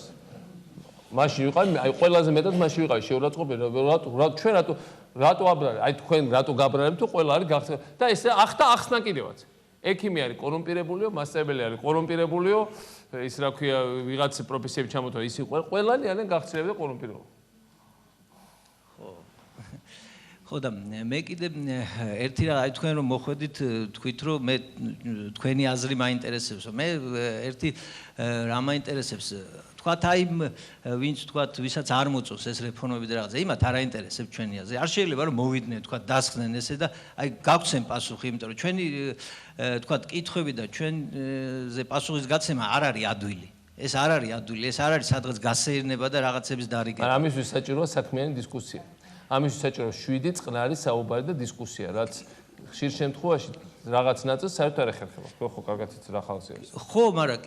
S1: მაშინ ვიყავი, აი ყველაზე მეტად მაშინ ვიყავი შეურაცხყოფილი, ჩვენ რატო აბრალეთ, აი თქვენ რატო გაბრალებთ, თუ ყველა არის გახსნილი და ეს ახსნა კიდევაც. ექიმი არის კორუმპირებულიო, მასწავლებელი არის კორუმპირებულიო, ის რა ქვია, ვიღაც პროფესიები ჩამოთვალა, ისი ყველანი არიან გახსნილები და კორუმპირებული.
S5: ხო და მე კიდე ერთი რა აი თქვენ რომ მოხვედით თქვით რომ მე თქვენი აზრი მაინტერესებს მე ერთი რა მაინტერესებს თქვათ აი ვინც თქვათ ვისაც არ მოწონს ეს რეფორმები და რაღაცა იმათ არ აინტერესებს ჩვენი აზრი არ შეიძლება რომ მოვიდნენ თქვათ დასხნენ ესე და აი გავცემ პასუხი იმიტომ რომ ჩვენი თქვათ კითხვები და ჩვენზე პასუხის გაცემა არ არის ადვილი ეს არ არის ადვილი ეს არ არის სადღაც გასეირნება და რაღაცების დარიგება
S1: მაგრამ ამისთვის საჭიროა საქმიანი დისკუსია ამისთვის საჭიროა 7 წყნარი საუბარი და დისკუსია რაც ხშირ შემთხვევაში რაღაც ნაწილს საერთოდ არ ეხერხება ხო კარგად იცი რა ხალხი არის
S5: ხო მაგრამ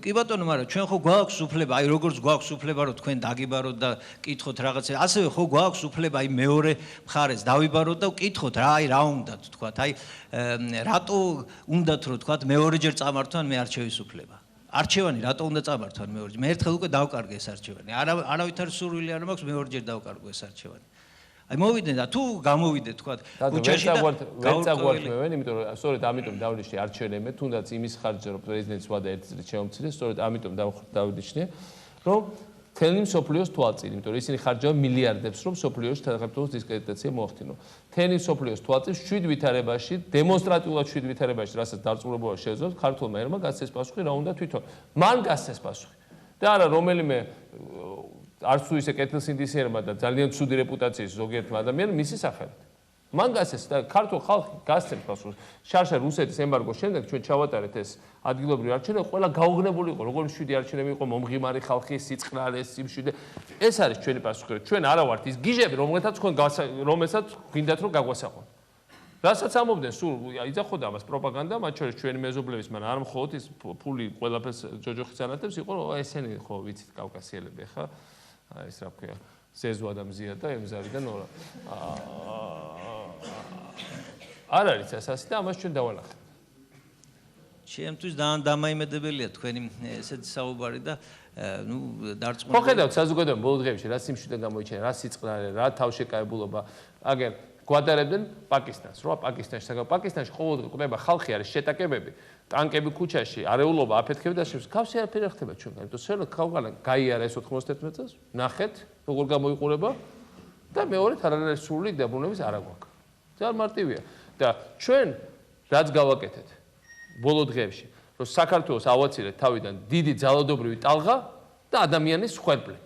S5: კი ბატონო მაგრამ ჩვენ ხო გვაქვს უფლება აი როგორც გვაქვს უფლება რომ თქვენ დაგიბაროთ და კითხოთ რაღაცა ასევე ხო გვაქვს უფლება აი მეორე მხარეს დავიბაროთ და ვკითხოთ რა აი რა უნდათ თქვათ აი რატო უნდათ რომ თქვათ მეორეჯერ წამართვან მე არჩევის უფლება არჩევანი რატო უნდა წამართვან მეორეჯერ მე ერთხელ უკვე დავკარგე ეს არჩევანი არავითარი სურვილი არ მაქვს მეორეჯერ დავკარგო ეს არჩევანი აი მოვიდნენ და თუ გამოვიდეთ თქვა
S1: ქუჩაში და ვერ წაგვართმევენ იმიტომ რომ სწორედ ამიტომ დავნიშნე არჩევნებმა თუნდაც იმის ხარჯზე რომ პრეზიდენტს ვადა ერთი წელი შემომცირეს სწორედ ამიტომ დავნიშნე რომ თელი მსოფლიოს თვალწინ იმიტომ რომ ისინი ხარჯავენ მილიარდებს რომ მსოფლიოში თანხმობის დისკრედიტაცია მოახდინონ თელი მსოფლიოს თვალწინ 7 ვითარებაში დემონსტრატიულად 7 ვითარებაში რასაც დარწმუნებულად შეძლოს ქართულმა ერმა გასცეს პასუხი რა უნდა თვითონ მან გასცეს პასუხი და არა რომელიმე არც თუ ისე კეთილსინდისიერმა და ძალიან ცუდი რეპუტაციის ზოგიერთმა ადამიანმა მისი სახელით. მან გასცეს და ქართულ ხალხი გასცემს პასუხს. შარშა რუსეთის ემბარგოს შემდეგ ჩვენ ჩავატარეთ ეს ადგილობრივი არჩევნები, ყველა გაუგნებული იყო, როგორი 7 არჩევნები იყო, მომღიმარი ხალხი, სიწყნარე, სიმშვიდე. ეს არის ჩვენი პასუხი. ჩვენ არა ვართ ის გიჟები, რომელთაც გვინდათ რომ გაგვასახვონ. რასაც ამობდნენ, სულ იძახოდა ამას პროპაგანდა, მათ შორის ჩვენი მეზობლების, მაგრამ არ მხოლოდ ის ფული ყველაფერს ჯოჯოხის ანათებს იყო, ესენი ხო ვიცით კავკასიელები ხა ის რა ქვია ზეზვა და მზია და ემზარი და ნორა არ არის ასასი და ამას ჩვენ დავალახეთ
S5: ჩემთვის ძალიან დამაიმედებელია თქვენი ესეთი საუბარი და ნუ დარწმუნებული
S1: ხო ხედავთ საზოგადოება ბოლო დღეებში რა სიმშვიდე გამოიჩენა რა სიწყნარე რა თავშეკავებულობა აგერ გვადარებდნენ პაკისტანს რა პაკისტანში ყოველდღე ყდება ხალხი არის შეტაკებები ტანკები ქუჩაში არეულობა აფეთქება და შევს გავსი არაფერი არ ხდება ჩვენგან იმიტომ სერლო ხალხანა გაიარა ეს 91 წელს ნახეთ როგორ გამოიყურება და მეორედ არანაირი სრული დაბრუნების არ აგვაქვს ძალიან მარტივია და ჩვენ რაც გავაკეთეთ ბოლო დღეებში რომ საქართველოს ავაცილეთ თავიდან დიდი ძალადობრივი ტალღა და ადამიანის ხვერპლი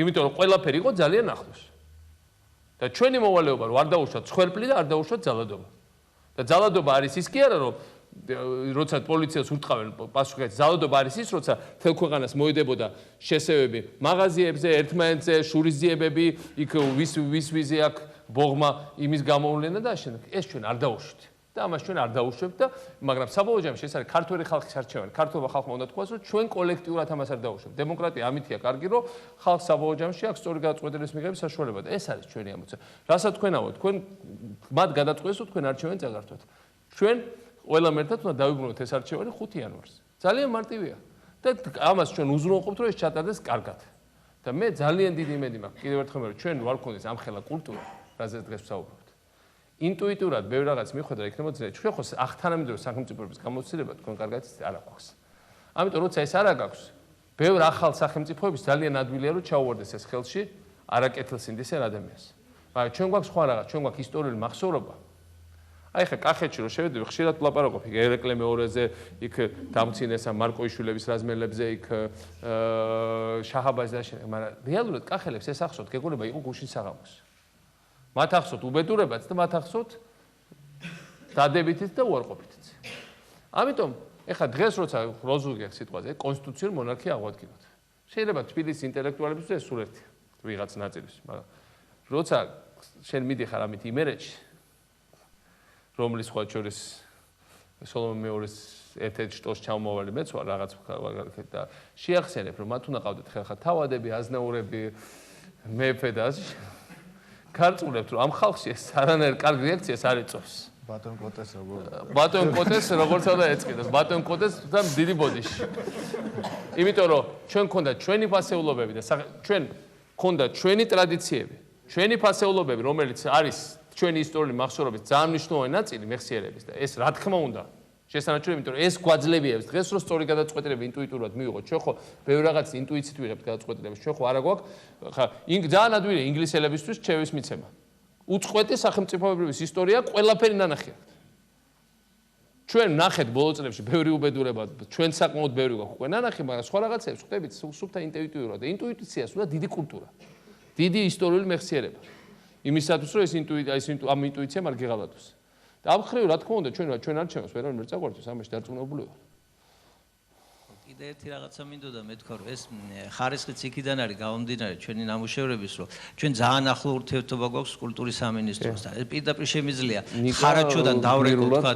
S1: იმიტომ რომ ყველაფერი იყო ძალიან ახლოს და ჩვენი მოვალეობა რომ არ დაუშვათ ხვერპლი და არ დაუშვათ ძალადობა და ძალადობა არის ის კი არა რომ როცა პოლიციას ურტყავენ პასუხი ძალადობა არის ის როცა თელ ქვეყანას მოედებოდა შესევები მაღაზიებზე ერთმანეთზე შურისძიებები იქ ვის ვიზე აქვს ბოღმა იმის გამოვლენა და ამავდროულად ეს ჩვენ არ დაუშვით და და ამას ჩვენ არ დაუშვებთ და მაგრამ საბოლოო ჯამში ეს არის ქართული ხალხის არჩევანი. ქართულმა ხალხმა უნდა თქვას, რომ ჩვენ კოლექტიურად ამას არ დაუშვებთ. დემოკრატია ამითია კარგი, რომ ხალხს საბოლოო ჯამში აქვს სწორი გადაწყვეტილების მიღების საშუალება და ეს არის ჩვენი ამოცანა. რასაც თქვენავთ, თქვენ მათ გადაწყვეტს, რომ თქვენ არჩევანი წაგართვათ. ჩვენ ყველამ ერთად უნდა დავიბრუნოთ ეს არჩევანი 5 იანვარს. ძალიან მარტივია. და ამას ჩვენ უზრუნველყოფთ, რომ ეს ჩატარდეს კარგად. და მე ძალიან დიდი იმედი მაქვს კიდევ ერთხელ რომ ჩვენ ვარ გქონდეს ამხელა კულტურა, რაზეც დღეს ვსაუბრობთ. ინტუიტურად ბევრ რაღაც მიხვედრა იქნება ძლიერი. ჩვენ ხო თანამედროვე სახელმწიფოების გამოცდილება თქვენ კარგად არ აქვს. ამიტომ როცა ეს არ აქვს, ბევრ ახალ სახელმწიფოების ძალიან ადვილია რომ ჩაუვარდეს ეს ხელში არაკეთილ სინდისერ ადამიანს. მაგრამ ჩვენ გვაქვს სხვა რაღაც, ჩვენ გვაქვს ისტორიული მახსოვრობა. აი ხა კახეთში რომ შევედები ხშირად ვლაპარაკობ იქ ერეკლე მეორეზე, იქ დამცინესა მარკოიშვილების რაზმელებზე, იქ შაჰაბაზის დაშენება, მაგრამ რეალურად კახელებს ეს ახსოვთ, გეგონება იყო გუშინ საღამოს. მათ ახსოვთ უბედურებაც და მათ ახსოვთ დადებითიც და უარყოფითიც. ამიტომ ეხლა დღეს როცა როზულგეხ სიტყვაზე კონსტიტუციური მონარქია აღვადგინოთ. შეიძლება თბილისის ინტელექტუალებისთვის ეს სულ ერთია, ვიღაც ნაწილის, მაგრამ როცა შენ მიდიხარ ამით იმერეთში რომლის სხვა შორის სოლომონ მეორის ერთ-ერთ შტოს ჩამოვალი მეც ვარ რაღაც და შეახსენებ რომ მათ უნდა ყავდეთ ხალხა თავადები, აზნაურები, მეფე და ასე ქარწულებთ რომ ამ ხალხში ეს არანაირ კარგ რეაქციას არ ეწევს.
S2: ბატონ კოტეს როგორ?
S1: ბატონ კოტეს როგორც უნდა ეწკიდოს, ბატონ კოტეს და დიდი ბოდიში. იმიტომ რომ ჩვენ გქონდა ჩვენი ფასეულობები და ჩვენ გქონდა ჩვენი ტრადიციები, ჩვენი ფასეულობები, რომელიც არის ჩვენი ისტორიული მახსოვრობის ძალიან მნიშვნელოვანი ნაწილი მეხსიერების და ეს რა თქმა უნდა შესანიშნავია, იმიტომ რომ ეს გვაძლევიებს დღეს რომ სწორი გადაწყვეტილება ინტუიტურად მივიღოთ. ჩვენ ხო ბევრ რაღაც ინტუიციით ვიღებთ გადაწყვეტილებას. ჩვენ ხო არა გვაქვს ხა ძალიან ადვილია ინგლისელებისთვის ჩევის მიცემა. უწყვეტი სახელმწიფოებრივის ისტორია ყველაფერი ნანახი აქვს. ჩვენ ნახეთ ბოლო წლებში ბევრი უბედურება, ჩვენ საკმაოდ ბევრი გვაქვს უკვე ნანახი, მაგრამ სხვა რაღაცებს ხვდებით სუფთა ინტუიტიურად და ინტუიციას უნდა დიდი კულტურა, დიდი ისტორიული მეხსიერება. იმისათვის რომ ამ ინტუიციამ არ გეღალატოს. და ამ ხრივ რა თქმა უნდა ჩვენ არჩევანს ვერავინ ვერ წაგვარდოს, ამაში დარწმუნებული ვარ.
S5: კიდე ერთი რაღაცა მინდოდა მეთქვა რომ ეს ხარისხიც იქიდან არის გამომდინარე ჩვენი ნამუშევრების რომ ჩვენ ძალიან ახლო ურთიერთობა გვაქვს კულტურის სამინისტროსთან. ეს პირდაპირ შემიძლია ხარაჩოდან დავრეკო თქვა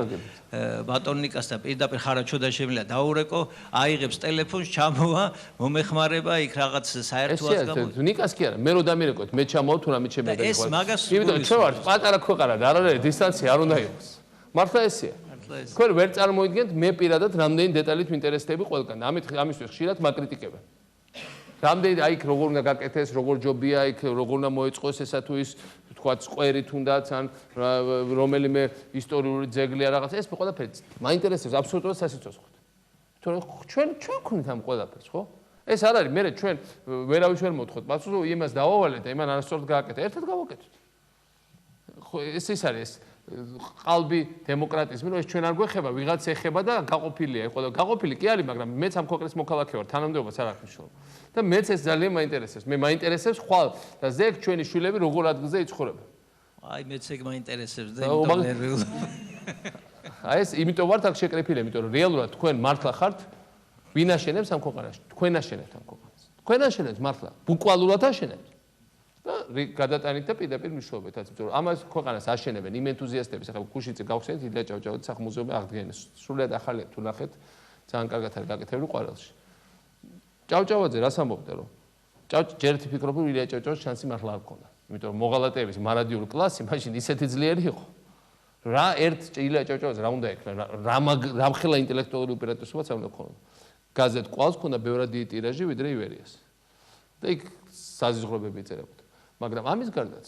S5: ბატონ ნიკასთან პირდაპირ ხარაჩოდან შემიძლია დაურეკო, აიღებს ტელეფონს, ჩამოვა, მომეხმარება იქ რაღაც საერთოას გამო.
S1: ნიკას კი არა, მე რო დამირეკოთ, მე ჩამოვა თუ რამე შემიძლია.
S5: ეს მაგას
S1: იმიტომ ჩვენ ვართ პატარა ქვეყანა და არანაირი დისტანცია არ უნდა იყოს. მართლა ესეა. თქვენ ვერ წარმოიდგენთ მე პირადად რამდენი დეტალით ვინტერესდები ყველგან. ამისთვის ხშირად მაკრიტიკებენ. რამდენი აი იქ როგორ უნდა გაკეთდეს, როგორ ჯობია, იქ როგორ უნდა მოეწყოს ესა თუ ის თქვა წყვერი თუნდაც ან რომელიმე ისტორიული ძეგლი ან რაღაც ეს ყველაფერი მაინტერესებს აბსოლუტურად სასიცოცხლოდ. თორემ ჩვენ გვქონით ამ ყველაფერს, ხო? ეს არ არის, მე ჩვენ ვერავის ვერ მოთხოვთ, პასუხს რომ იმას დავავალეთ და იმან არასწორად გააკეთე. ერთად გავაკეთოთ. ხო ეს არის ყალბი დემოკრატიზმი, რომ ეს ჩვენ არ გვეხება, ვიღაც ეხება და გაყოფილია. ხო და გაყოფილი კი არის, მაგრამ მეც ამ ქვეყნის მოქალაქე ვარ, თანამდებობაც არ აქვს მნიშვნელობა. და მეც ეს ძალიან მაინტერესებს. მე მაინტერესებს ხვალ და ზეგ ჩვენი შვილები როგორ ადგილზე იცხოვრებენ.
S5: აი მეც ეგ მაინტერესებს და იმიტომ ნერვიულობ.
S1: აი ეს იმიტომ ვართ აქ შეკრეფილი, იმიტომ რომ რეალურად თქვენ მართლა ხართ ვინ აშენებს ამ ქვეყანაში? თქვენ აშენებთ ამ ქვეყანას. თქვენ აშენებთ მართლა, ბუკვალურად აშენებთ. და გადატანით და პირდაპირ მნიშვნელობითაც, იმიტომ რომ ამას ქვეყანას აშენებენ იმ ენთუზიასტების, ახლა გუშინზე გავხსენეთ ილია ჭავჭავაძის სახლ-მუზეუმი აღდგენეს. სრულიად ახალია თუ ნახეთ, ძალიან კარგად არის გაკეთებული ყვარელში. ჭავჭავაძე რას ამბობდა, რომ ჯერეთი ფიქრობ, რომ ილია ჭავჭავაძის შანსი მართლა არ ქონდა. იმიტომ რომ მოღალატეების მარადიული კლასი მაშინ ისეთი ძლიერი იყო. რა ერთ ილია ჭავჭავაძე რა უნდა ექნა, რამხელა ინტელექტუალური უპირატესობაც არ უნდა ქონოდა. გაზეთ ყვალს ქონდა ბევრად დიდი ტირაჟი ვიდრე ივერიას. და იქ საზღვრებები იწერებოდა. მაგრამ ამის გარდაც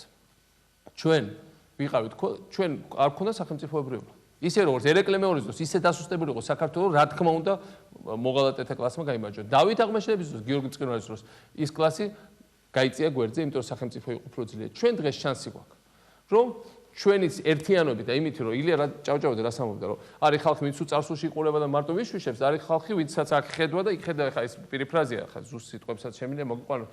S1: ჩვენ ვიყავით ჩვენ არ ქონდა სახელმწიფოებრიობა. ისე როგორც ერეკლე მეორის დროს ისე დასუსტებული იყო საქართველოს, რა თქმა უნდა, მოღალატეთა კლასმა გაიმარჯვა. დავით აღმაშენებლის დროს, გიორგი მწყინვალის დროს ის კლასი გაიწია გვერდზე, იმიტომ რომ სახელმწიფო იყო უფრო ძლიერი. ჩვენ დღეს შანსი გვაქვს, რომ ჩვენი ერთიანობით და იმით, რომ ილია ჭავჭავაძე რას ამბობდა, რომ არის ხალხი, ვინც უწარსულში იყურება და მარტო ვიშვიშებს, არის ხალხი, ვინცაც აქ ხედვა და იქ ხედა, ხა ეს პერიფრაზია, ხა ზუსტ სიტყვებსაც შემიძლია მოგიყვანო.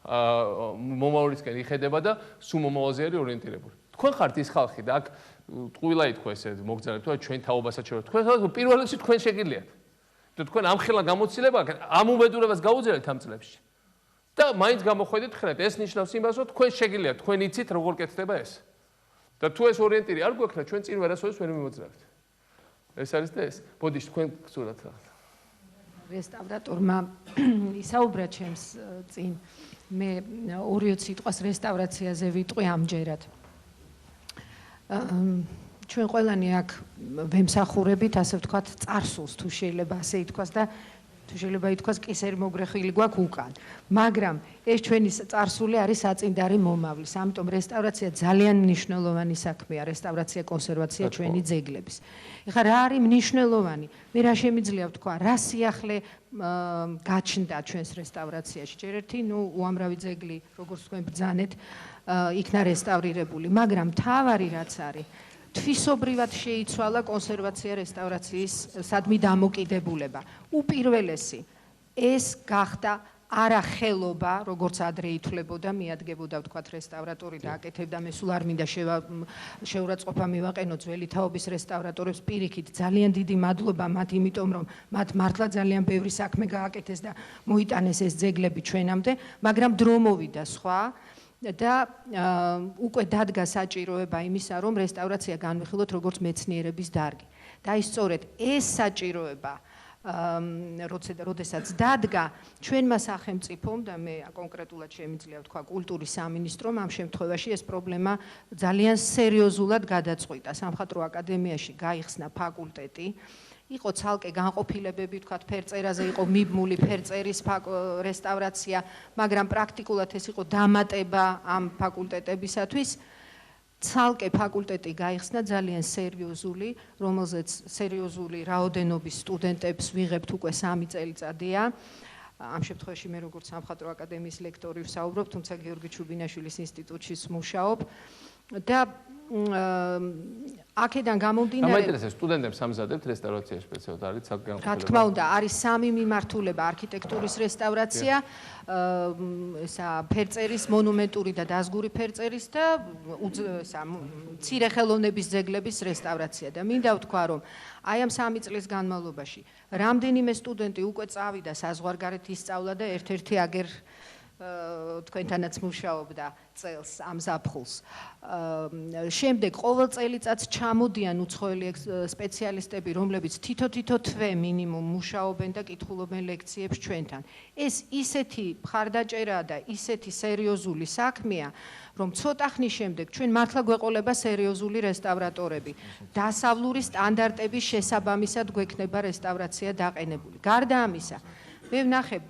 S1: მომავლისკენ იხედება და სულ მომავალზე არის ორიენტირებული. თქვენ ხართ ის ხალხი და აქ ტყუილა ითქვა ესე მოგძალებ თუ ჩვენ თაობასაც შევართ. თქვენ ხალხი პირველ რიგში თქვენ შეგიძლიათ. და თქვენ ამხელა გამოცდილება ამ უბედურებას გაუძლევთ ამ წლებში. და მაინც გამოხვედით ხრეთ, ეს ნიშნავს იმას, რომ თქვენ შეგიძლიათ, თქვენ იცით როგორ კეთდება ეს. და თუ ეს ორიენტირი არ გვექნა, ჩვენ წინ ვერასოდეს ვერ მიმოძრავთ. ეს არის და ეს. ბოდიშ თქვენ გსურათ რა.
S6: რესტავრატორმა ისაუბრა ჩემს წინ მე 2 სიტყვას რესტავრაციაზე ვიტყვი ამჯერად. ჩვენ ყველანი აქ ვემსახურებით, ასე ვთქვათ, წარსულს თუ შეიძლება ასე ითქვას და თუ შეიძლება ითქვას კისერი მოგრეხილი გვაქვს უკან. მაგრამ ეს ჩვენი წარსული არის საწინდარი მომავლის. ამიტომ რესტავრაცია ძალიან მნიშვნელოვანი საქმეა, რესტავრაცია, კონსერვაცია ჩვენი ძეგლების. ეხლა რა არის მნიშვნელოვანი? მე რა შემიძლია ვთქვა, რა სიახლე გაჩნდა ჩვენს რესტავრაციაში. ჯერ ერთი, უამრავი ძეგლი, როგორც თქვენ ბრძანეთ, იქნა რესტავრირებული, მაგრამ მთავარი რაც არის თვისობრივად შეიცვალა კონსერვაცია რესტავრაციის სადმი დამოკიდებულება. უპირველესი ეს გახდა არა ხელობა, როგორც ადრე ითვლებოდა, მიადგებოდა ვთქვათ რესტავრატორი და აკეთებდა, მე სულ არ მინდა შეურაცხყოფა მივაყენო ძველი თაობის რესტავრატორებს პირიქით, ძალიან დიდი მადლობა მათ, იმიტომ რომ მათ მართლა ძალიან ბევრი საქმე გააკეთეს და მოიტანეს ეს ძეგლები ჩვენამდე, მაგრამ დრო მოვიდა სხვა და უკვე დადგა საჭიროება იმისა, რომ რესტავრაცია განვიხილოთ როგორც მეცნიერების დარგი. და ის სწორედ ეს საჭიროება როდესაც დადგა ჩვენმა სახელმწიფომ და მე კონკრეტულად შემიძლია ვთქვა კულტურის სამინისტრომ ამ შემთხვევაში ეს პრობლემა ძალიან სერიოზულად გადაწყვიტა. სამხატვრო აკადემიაში გაიხსნა ფაკულტეტი. იყო ცალკე განყოფილებები, ვთქვათ, ფერწერაზე იყო მიბმული ფერწერის რესტავრაცია, მაგრამ პრაქტიკულად ეს იყო დამატება ამ ფაკულტეტებისათვის. ცალკე ფაკულტეტი გაიხსნა ძალიან სერიოზული, რომელზეც სერიოზული რაოდენობის სტუდენტებს ვიღებთ უკვე 3 წელიწადია. ამ შემთხვევაში მე როგორც სამხატვრო აკადემიის ლექტორი ვსაუბრობ, თუმცა გიორგი ჩუბინაშვილის ინსტიტუტშიც მუშაობ და აქედან გამომდინარე
S1: მაინტერესებს სტუდენტებს ამზადებთ რესტავრაციაში სპეციალურად არის ცალკე
S6: რა თქმა უნდა არის 3 მიმართულება არქიტექტურის რესტავრაცია ესა ფერწერის მონუმენტური და დაზგური ფერწერის და ესა მცირე ხელოვნების ძეგლების რესტავრაცია და მინდა ვთქვა რომ აი ამ 3 წლის განმავლობაში რამდენიმე სტუდენტი უკვე წავიდა საზღვარგარეთ ისწავლა და ერთ-ერთი აგერ თქვენთანაც მუშაობდა წელს ამ ზაფხულს. შემდეგ ყოველ წელიწადს ჩამოდიან უცხოელი სპეციალისტები, რომლებიც თითო-თითო თვე მინიმუმ მუშაობენ და კითხულობენ ლექციებს ჩვენთან. ეს ისეთი მხარდაჭერაა და ისეთი სერიოზული საქმეა, რომ ცოტა ხნის შემდეგ ჩვენ მართლა გვეყოლება სერიოზული რესტავრატორები. დასავლური სტანდარტების შესაბამისად გვექნება რესტავრაცია დაყენებული. გარდა ამისა, მე ვნახე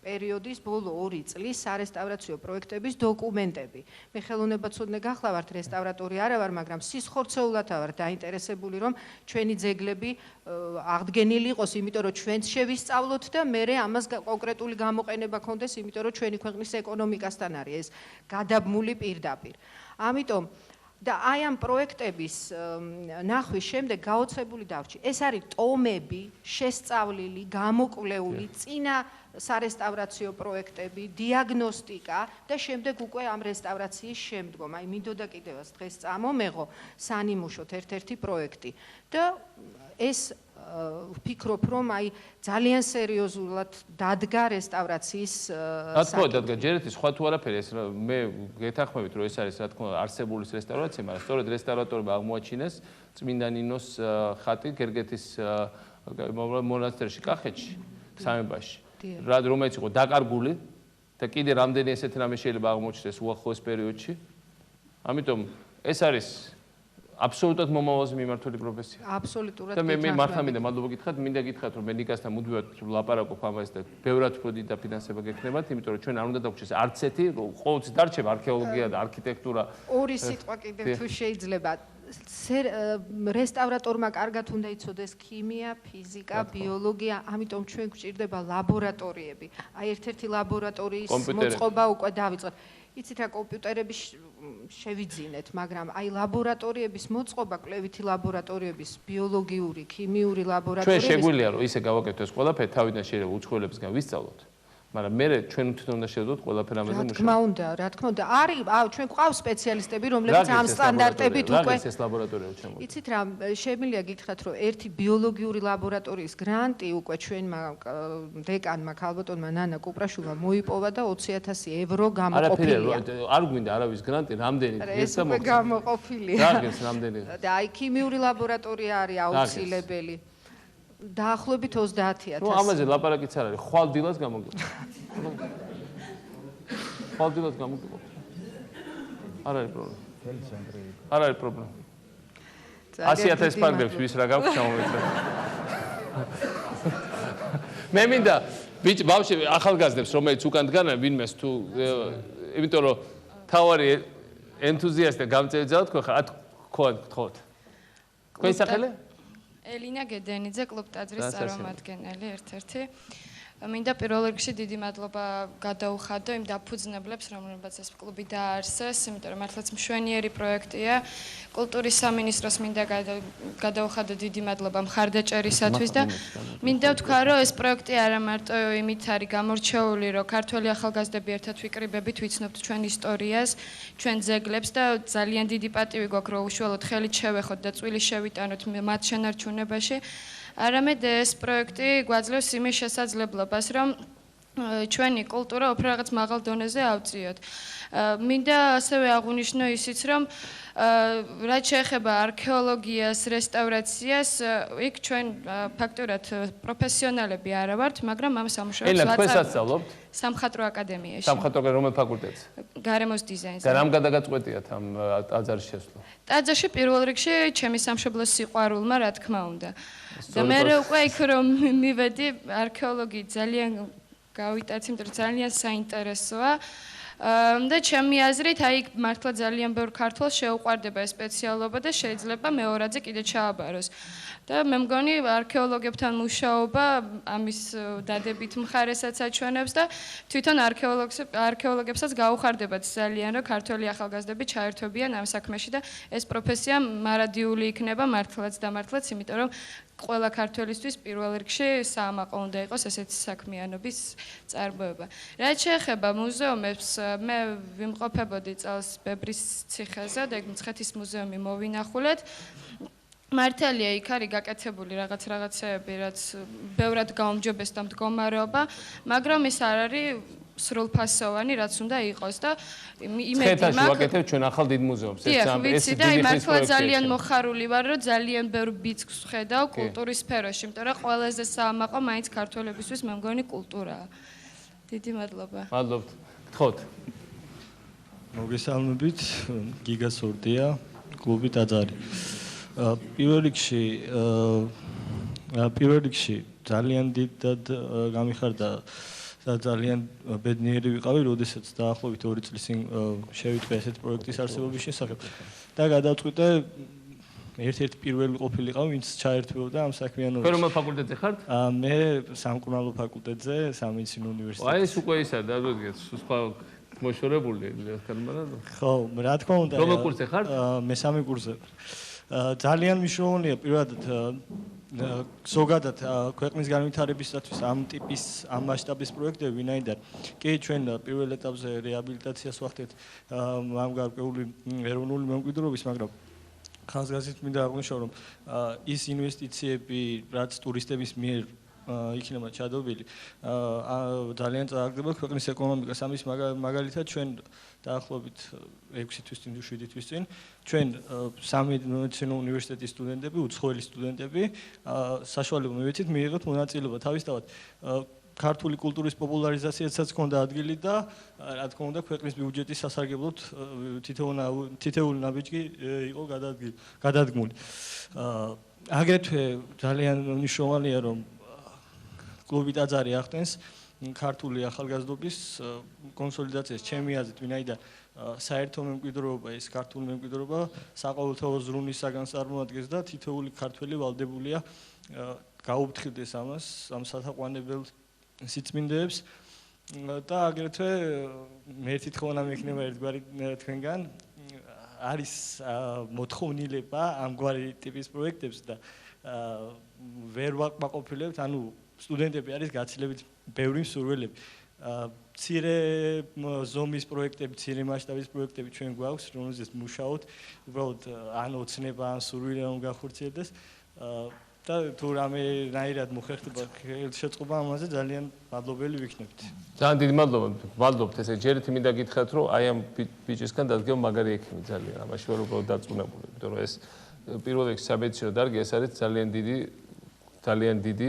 S6: პერიოდის ბოლო 2 წლის სარესტავრაციო პროექტების დოკუმენტები. მე ხელოვნებაცოდნე გახლა ვართ რესტავრატორი არა ვარ, მაგრამ სისხორცეულად ვარ დაინტერესებული, რომ ჩვენი ძეგლები აღდგენილი იყოს, იმიტომ რომ ჩვენც შევისწავლოთ და მერე ამას კონკრეტული გამოყენება ქონდეს, იმიტომ რომ ჩვენი ქვეყნის ეკონომიკასთან არის ეს გადაბმული პირდაპირ. ამიტომ და აი ამ პროექტების ნახვის შემდეგ გაოცებული დავრჩი. ეს არის ტომები, შესწავლილი, გამოკვლეული, წინა სარესტავრაციო პროექტები, დიაგნოსტიკა და შემდეგ უკვე ამ რესტავრაციის შემდგომ. აი მინდოდა კიდევაც დღეს წამომეღო სანიმუშოთ ერთ-ერთი პროექტი და ეს ვფიქრობ, რომ აი ძალიან სერიოზულად დადგა რესტავრაციის
S1: რა თქმა უნდა დადგა, ჯერ ერთი სხვა თუ არაფერი ეს მე გეთანხმებით, რომ ეს არის რა თქმა უნდა არსებული რესტავრაცია, მაგრამ სწორედ რესტავრატორებმა აღმოაჩინეს წმინდა ნინოს ხატი გერგეთის მონასტერში კახეთში, სამებაში. რომელიც იყო დაკარგული და კიდე რამდენი ესეთი რამე შეიძლება აღმოჩნდეს უახლოეს პერიოდში. ამიტომ ეს არის აბსოლუტურად მომავალზე მიმართული პროფესია.
S6: აბსოლუტურად.
S1: და მე მართლა მინდა მადლობა გითხრათ, მინდა გითხრათ, რომ მე ნიკასთან მუდმივად ვლაპარაკობ ამას და ბევრად უფრო დიდი დაფინანსება გექნებათ, იმიტომ რომ ჩვენ არ უნდა დაგვჭირდეს არც ერთი, ყოველთვის დარჩება არქეოლოგია და არქიტექტურა.
S6: 2 სიტყვა კიდევ თუ შეიძლება. რესტავრატორმა კარგად უნდა იცოდეს ქიმია, ფიზიკა, ბიოლოგია, ამიტომ ჩვენ გვჭირდება ლაბორატორიები. აი ერთ-ერთი ლაბორატორიის მოწყობა უკვე დავიწყოთ. იცით რა კომპიუტერები შევიძინეთ, მაგრამ აი ლაბორატორიების მოწყობა, კვლევითი ლაბორატორიების, ბიოლოგიური, ქიმიური ლაბორატორიების
S1: ჩვენ შეგვიძლია რომ ისე გავაკეთოთ ეს ყველაფერი, თავიდან შეიძლება უცხოელებსგან ვისწავლოთ, მაგრამ მე ჩვენ თვითონ უნდა შევდოთ ყველაფერ ამაზე მუშაობ.
S8: რა თქმა უნდა. არის, ჩვენ გვყავს სპეციალისტები, რომლებიც ამ სტანდარტებით უკვე
S1: ეს ლაბორატორია ჩემო.
S8: იცით რა, შემიძლია გითხრათ, რომ ერთი ბიოლოგიური ლაბორატორიის გრანტი უკვე ჩვენმა დეკანმა ქალბატონმა ნანა კუპრაშვილმა მოიპოვა და 20,000 евро გამოყოფილია.
S1: არ გვინდა არავის გრანტი, რამდენი
S8: ეს უკვე გამოყოფილია.
S1: რა გეს რამდენი?
S8: და აი ქიმიური ლაბორატორია არის აუცილებელი. დაახლოებით 30,000.
S1: ნუ ამაზე ლაპარაკიც არ არის, ხვალ დილას გამოგიყვება. ხვალ დილას გამოგიყვება. არ არის პრობლემა. არ არის პრობლემა. 100,000 პაგრებს ვის რა გაქვს ჩამოვეცე. მე მინდა ბავშვი ახალგაზრდებს რომელიც უკან დგანან ვინმეს თუ იმიტომ რომ თავარი ენთუზიასტი გამწევძავთ ხო ხარ გთხოვთ. თქვენი სახელი?
S9: ელინა გედენიძე, კლუბ ტაძრის წარმომადგენელი ერთ-ერთი. მინდა პირველ რიგში დიდი მადლობა გადაუხადო იმ დაფუძნებლებს, რომლებსაც ეს კლუბი დაარსეს, იმიტომ რომ მართლაც მშვენიერი პროექტია. კულტურის სამინისტროს მინდა გადაუხადო დიდი მადლობა მხარდაჭერისათვის და მინდა ვთქვა, რომ ეს პროექტი არა მარტო იმით არის გამორჩეული, რომ ქართველი ახალგაზრდები ერთად ვიკრიბებით, ვიცნობთ ჩვენ ისტორიას, ჩვენ ძეგლებს და ძალიან დიდი პატივი გვაქვს, რომ უშუალოდ ხელით შევეხოთ და წვილი შევიტანოთ მათ შენარჩუნებაში. არამედ ეს პროექტი გვაძლევს იმის შესაძლებლობას, რომ ჩვენი კულტურა უფრო რაღაც მაღალ დონეზე ავწიოთ. მინდა ასევე აღვნიშნო ისიც, რომ რაც შეეხება არქეოლოგიას, რესტავრაციას, იქ ჩვენ ფაქტურად პროფესიონალები არა ვართ, მაგრამ ამ სამუშაოებს
S1: ვაწარმოებთ
S9: სამხატვრო აკადემიაში.
S1: სამხატვრო რომელ ფაკულტეტზე?
S9: გარემოს დიზაინზე.
S1: და რამ გადაგაწყვეტიათ ამ ტაძარში შესვლა?
S9: ტაძარში პირველ რიგში ჩემი სამშობლოს სიყვარულმა, რა თქმა უნდა. და მე უკვე იქ რომ მივედი, არქეოლოგიით ძალიან გავიტაცი, იმიტომ რომ ძალიან საინტერესოა. და ჩემი აზრით, აი მართლა ძალიან ბევრ ქართველს შეუყვარდება ეს სპეციალობა და შეიძლება მეორადზე კიდე ჩააბაროს. და მე მგონი არქეოლოგებთან მუშაობა ამის დადებით მხარესაც აჩვენებს და თვითონ არქეოლოგებსაც გაუხარდებათ ძალიან, რომ ქართველი ახალგაზრდები ჩაერთვებიან ამ საქმეში და ეს პროფესია მარადიული იქნება მართლაც და მართლაც, იმიტომ რომ ყველა ქართველისთვის პირველ რიგში საამაყო უნდა იყოს ესეთი საქმიანობის წარმოება. რაც შეეხება მუზეუმებს, მე ვიმყოფებოდი წელს ბებრის ციხეზე და ეგ მცხეთის მუზეუმი მოვინახულეთ. მართალია იქ არის გაკეთებული რაღაცეები, რაც ბევრად გაუმჯობესდა მდგომარეობა, მაგრამ ეს არ არის სრულფასოვანი, რაც უნდა იყოს და
S1: იმედი მაქვს ვაკეთებ ჩვენ ახალ დიდ მუზეუმს.
S9: ეს დიდი მართლა ძალიან მოხარული ვარ, რომ ძალიან ბევრ ბიძგს ვხედავ კულტურის სფეროში, იმიტომ რომ ყველაზე საამაყო მაინც ქართველებისთვის მე მგონი კულტურაა. დიდი მადლობა.
S1: მადლობთ. გთხოვთ.
S10: მოგესალმებით, გიგა სორდია, კლუბი ტაძარი. პირველ რიგში ძალიან დიდად გამიხარდა და ძალიან ბედნიერი ვიყავი, როდესაც დაახლოებით 2 წლის წინ შევიტყვე ესეთ პროექტის არსებობის შესახებ და გადავწყვიტე ერთ-ერთი პირველი ყოფილიყავ, ვინც ჩაერთვებოდა ამ საქმიანობაში.
S1: თქვენ რომელ ფაკულტეტზე ხართ?
S10: მე სამკურნალო ფაკულტეტზე, სამედიცინო უნივერსიტეტში.
S1: აი ეს უკვე ისა დაგეგეთ, სხვა მოშორებული მაგრამ
S10: ხო, რა თქმა უნდა.
S1: რომელ კურსზე ხართ?
S10: მესამე კურსზე. ძალიან მნიშვნელოვანია პირველად ზოგადად ქვეყნის განვითარებისათვის ამ ტიპის ამ მასშტაბის პროექტები, ვინაიდან კი ჩვენ პირველ ეტაპზე რეაბილიტაციას ვახდეთ ამ გარკვეული ეროვნული მემკვიდრეობის, მაგრამ ხაზგასით მინდა აღვნიშნო, რომ ის ინვესტიციები, რაც ტურისტების მიერ იქნება ჩადობილი, ძალიან წააგდება ქვეყნის ეკონომიკას. ამის მაგალითად ჩვენ დაახლოებით 6 თვის წინ, 7 თვის წინ ჩვენ სამედიცინო უნივერსიტეტის სტუდენტები, უცხოელი სტუდენტები საშუალება მივეცით მიიღოთ მონაწილეობა თავისთავად ქართული კულტურის პოპულარიზაციასაც ჰქონდა ადგილი და რა თქმა უნდა ქვეყნის ბიუჯეტის სასარგებლოდ თითეული ნაბიჯი იყო გადადგმული. აგრეთვე ძალიან მნიშვნელოვანია, რომ კლუბი ტაძარი ახდენს ქართული ახალგაზრდობის კონსოლიდაციას. ჩემი აზრით, ვინაიდან საერთო მემკვიდრეობა, ეს ქართული მემკვიდრეობა საყოველთაო ზრუნვისაგან წარმოადგენს და თითოეული ქართველი ვალდებულია გაუფრთხილდეს ამას, ამ სათაყვანებელ სიწმინდეებს და აგრეთვე ერთი თხოვნა მექნება ერთგვარი თქვენგან არის მოთხოვნილება ამგვარი ტიპის პროექტებს და ვერ ვაკმაყოფილებთ, ანუ სტუდენტები არის გაცილებით ბევრი მსურველები. მცირე ზომის პროექტები, მცირე მასშტაბის პროექტები ჩვენ გვაქვს, რომელზეც მუშაობთ, უბრალოდ ან ოცნება, ან სურვილი რომ გახორციელდეს და თუ რამენაირად მოხერხდება შეწყობა ამაზე ძალიან მადლობელი ვიქნებით.
S1: ძალიან დიდი მადლობა. მადლობთ ესე ჯერით მინდა გითხრათ რომ აი ამ ბიჭისგან დადგება მაგარი ექიმი ძალიან. ამაში ვარ უბრალოდ დარწმუნებული, იმიტომ რომ ეს პირველ რიგში სამედიცინო დარგი ეს არის ძალიან დიდი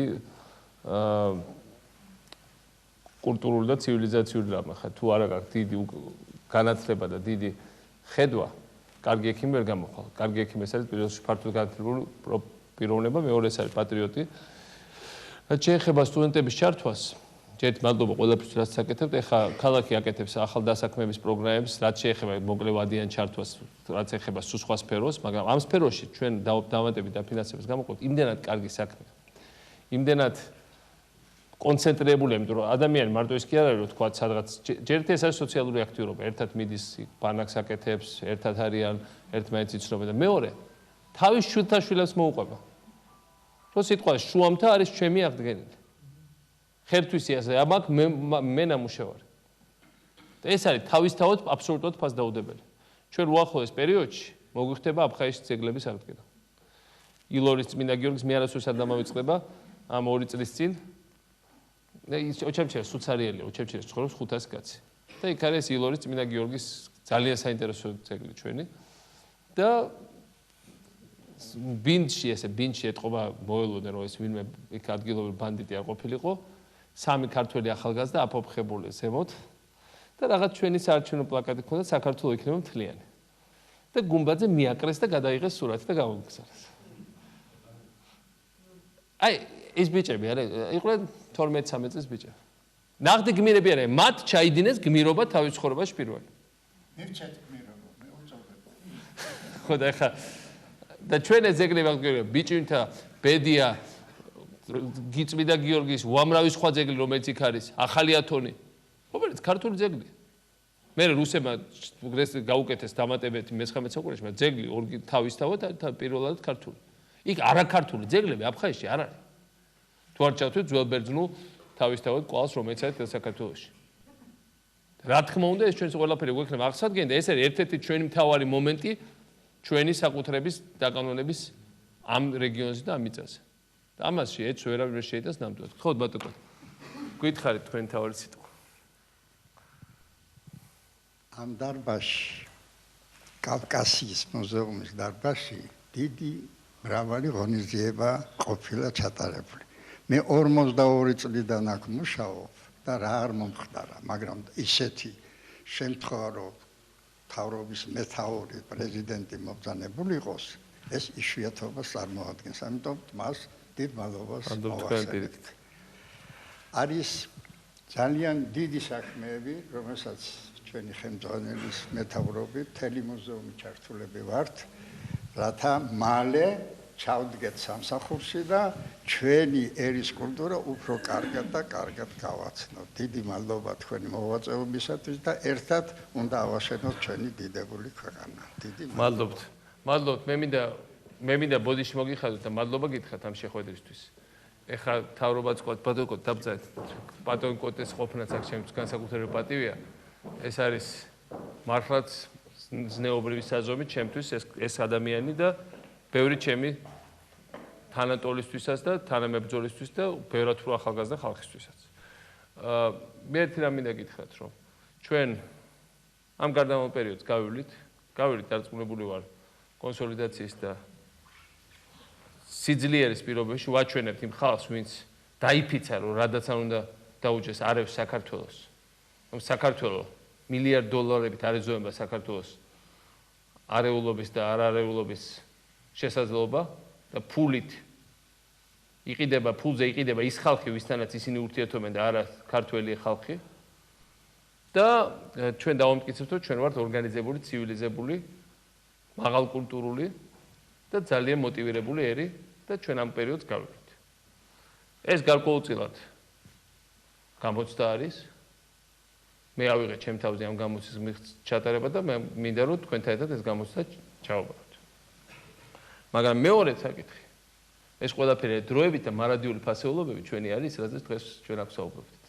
S1: კულტურული და ცივილიზაციური რამ. ხა თუ არა გაქვს დიდი განათლება და დიდი ხედვა, კარგი ექიმი ვერ გამოხვალ. კარგი ექიმი ეს არის პირველში ფართოდ განათლებული პიროვნება, მეორე ეს არის პატრიოტი. რაც შეეხება სტუდენტების ჩართვას, ჯერთ მადლობა ყველაფერს რაც საკეთებთ. ეხლა ქალაქი აკეთებს ახალ დასაქმების პროგრამებს, რაც შეეხება მოკლევადიან ჩართვას, რაც ეხება სხვა სფეროს, მაგრამ ამ სფეროში ჩვენ დავამატებით და ფინანსების გამოყოფთ იმდენად კარგი საქმეა. იმდენად კონცენტრირებულია, იმიტომ რომ ადამიანი მარტო ის კი არ არის, რომ თქვა სადღაც ჯერთ ეს არის სოციალური აქტივობა, ერთად მიდის ბანაკს აკეთებს, ერთად არიან, ერთმანეთს იცნობენ და მეორე თავის შვილთაშვილებს მოუყვება. რო სიტყვა შუამთა არის ჩემი აღდგენილი. ხერთვის ისე ამაკ მე ნამუშევარი. და ეს არის თავისთავად აბსოლუტურად ფასდაუდებელი. ჩვენ უახლოეს პერიოდში მოგვიხდება აფხაზეთის ძეგლების აღდგენა. ილორის წმინდა გიორგის მე არასოდეს არ დამავიწყდება ამ 2 წლის წინ. ოჩამჩერეს სუცარიელი, ოჩამჩერეს ცხოვრობს 500 კაცი. და იქ არის ილორის წმინდა გიორგის ძალიან საინტერესო ძეგლი ჩვენი. და ბინდში ეთყობა მოელოდენ რომ ეს ვინმე იქ ადგილობრივი ბანდიტი არ ყოფილიყო. 3 ქართველი ახალგაზრდა აფოფხებული ზემოთ და რაღაც ჩვენი საარჩევნო პლაკატი ქონდა საქართველოს იქნება მთლიანი. და გუმბაძე მიაკრეს და გადაიღეს სურათი და გამოგზავნეს. აი ეს ბიჭები არა იყვნენ 12-13 წლის ბიჭები. ნახდი გმირები არა, მათ ჩაიდინეს გმირობა თავის ცხოვრებაში პირველი.
S11: მივჩეთ გმირობა, მე უწოდებ.
S1: ხო და ხა და ჩვენ ეს ზეგლები ვაგდიო ბიჭინთა ბედია გიწმიდა გიორგის უამრავი სხვა ზეგლი რომელიც იქ არის ახალი ათონი რომელიც ქართული ზეგლია მე რუსებმა გაუკეთეს დამატებითი მე-19 საუკუნეში მაგრამ ზეგლი თავისთავად პირველად ქართული იქ არაქართული ზეგლები აფხაზეთში არ არის თუ არ ჩავთვით ძველ ბერძნულ თავისთავად კვალს რომელიც არის საქართველოში რა თქმა უნდა ეს ჩვენს ყველაფერი გვექნება აღსადგენდა ეს არის ერთ-ერთი ჩვენი მთავარი მომენტი ჩვენი საკუთრების დაკანონების ამ რეგიონზე და ამ მიწაზე. და ამაში ეც ვერავინ შეიტანს ნამდვილად. ხო ბატონო. გითხარით თქვენი თავი სიტყვა.
S11: ამ დარბაზში კავკასიის მუზეუმის დარბაზში დიდი მრავალი ღონისძიება ყოფილა ჩატარებული. მე 42 წლიდან აქ მუშაობ და რა არ მომხდარა, მაგრამ ისეთი შემთხვევა რომ თავრობის მეთაური პრეზიდენტი მობრძანებული იყოს, ეს იშვიათობას წარმოადგენს. ამიტომ მას დიდ მადლობას მოვახსენებთ. არის ძალიან დიდი საქმეები, რომელსაც ჩვენი ხელმძღვანელის მეთაურობით მთელი მუზეუმი ჩართულები ვართ, რათა მალე ჩავდგეთ სამსახურში და ჩვენი ერის კულტურა უფრო კარგად და კარგად გავაცნოთ. დიდი მადლობა თქვენი მოღვაწეობისათვის და ერთად უნდა ავაშენოთ ჩვენი დიდებული ქვეყანა. დიდი
S1: მადლობთ. მადლობთ. მე მინდა ბოდიში მოგიხადოთ და მადლობა გითხრათ ამ შეხვედრისთვის. ეხლა თავრობაც ყოთ ბატონო დაბძანეთ. ბატონო კოტეს ყოფნაც აქ ჩემს განსაკუთრებული პატივია. ეს არის მართლაც ზნეობრივი საზომი ჩემთვის ეს ადამიანი და ბევრი ჩემი თანატოლისთვისაც და თანამებრძოლისთვის და ბევრად უფრო ახალგაზრდა ხალხისთვისაც. მე ერთი რამ მინდა გითხრათ, რომ ჩვენ ამ გარდამავალ პერიოდს გავივლით დარწმუნებული ვარ კონსოლიდაციის და სიძლიერის პირობებში ვაჩვენებთ იმ ხალხს, ვინც დაიფიცა, რომ რადაც არ უნდა დაუჯეს არევს საქართველოს. რომ საქართველოს მილიარდ დოლარებით არეზოება საქართველოს არეულობის და არარეულობის შესაძლებლობა და ფულით ფულზე იყიდება ის ხალხი, ვისთანაც ისინი ურთიერთობენ და არა ქართველი ხალხი. და ჩვენ დავამტკიცებთ, რომ ჩვენ ვართ ორგანიზებული, ცივილიზებული, მაღალკულტურული და ძალიან მოტივირებული ერი და ჩვენ ამ პერიოდს გავივლით. ეს გარკვეულწილად გამოცდა არის. მე ავიღე ჩემ თავზე ამ გამოცდის ჩატარება და მე მინდა რომ თქვენთან ერთად ეს გამოცდა ჩავაბაროთ. მაგრამ მეორე საკითხი ეს ყველაფერი დროებით და მარადიული ფასეულობები ჩვენი არის, რაზეც დღეს ჩვენ აქ საუბრობთ.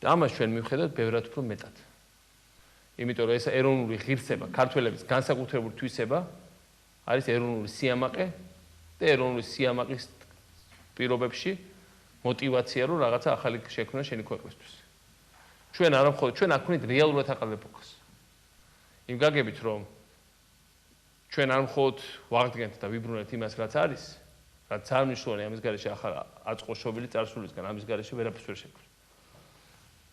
S1: და ამას ჩვენ მივხედავთ ბევრად უფრო მეტად. იმიტომ რომ ეს ეროვნული ღირსება, ქართველების განსაკუთრებული თვისება არის ეროვნული სიამაყე და ეროვნული სიამაყის პირობებში мотивация რომ რაღაცა ახალი შექმნა შენი ქვეყნისთვის. ჩვენ არა მხოლოდ ჩვენ აქ ვქნით რეალურად ახალ ეპოქას. იმ გაგებით რომ ჩვენ არ მხოლოდ ვაღდგენთ და ვიბრუნებთ იმას რაც არის, რაც ძალიან მნიშვნელოვანია ამის გარეშე ახლა აწყოშობილი წარსულისგან ამის გარეშე ვერაფერს ვერ შექმნა.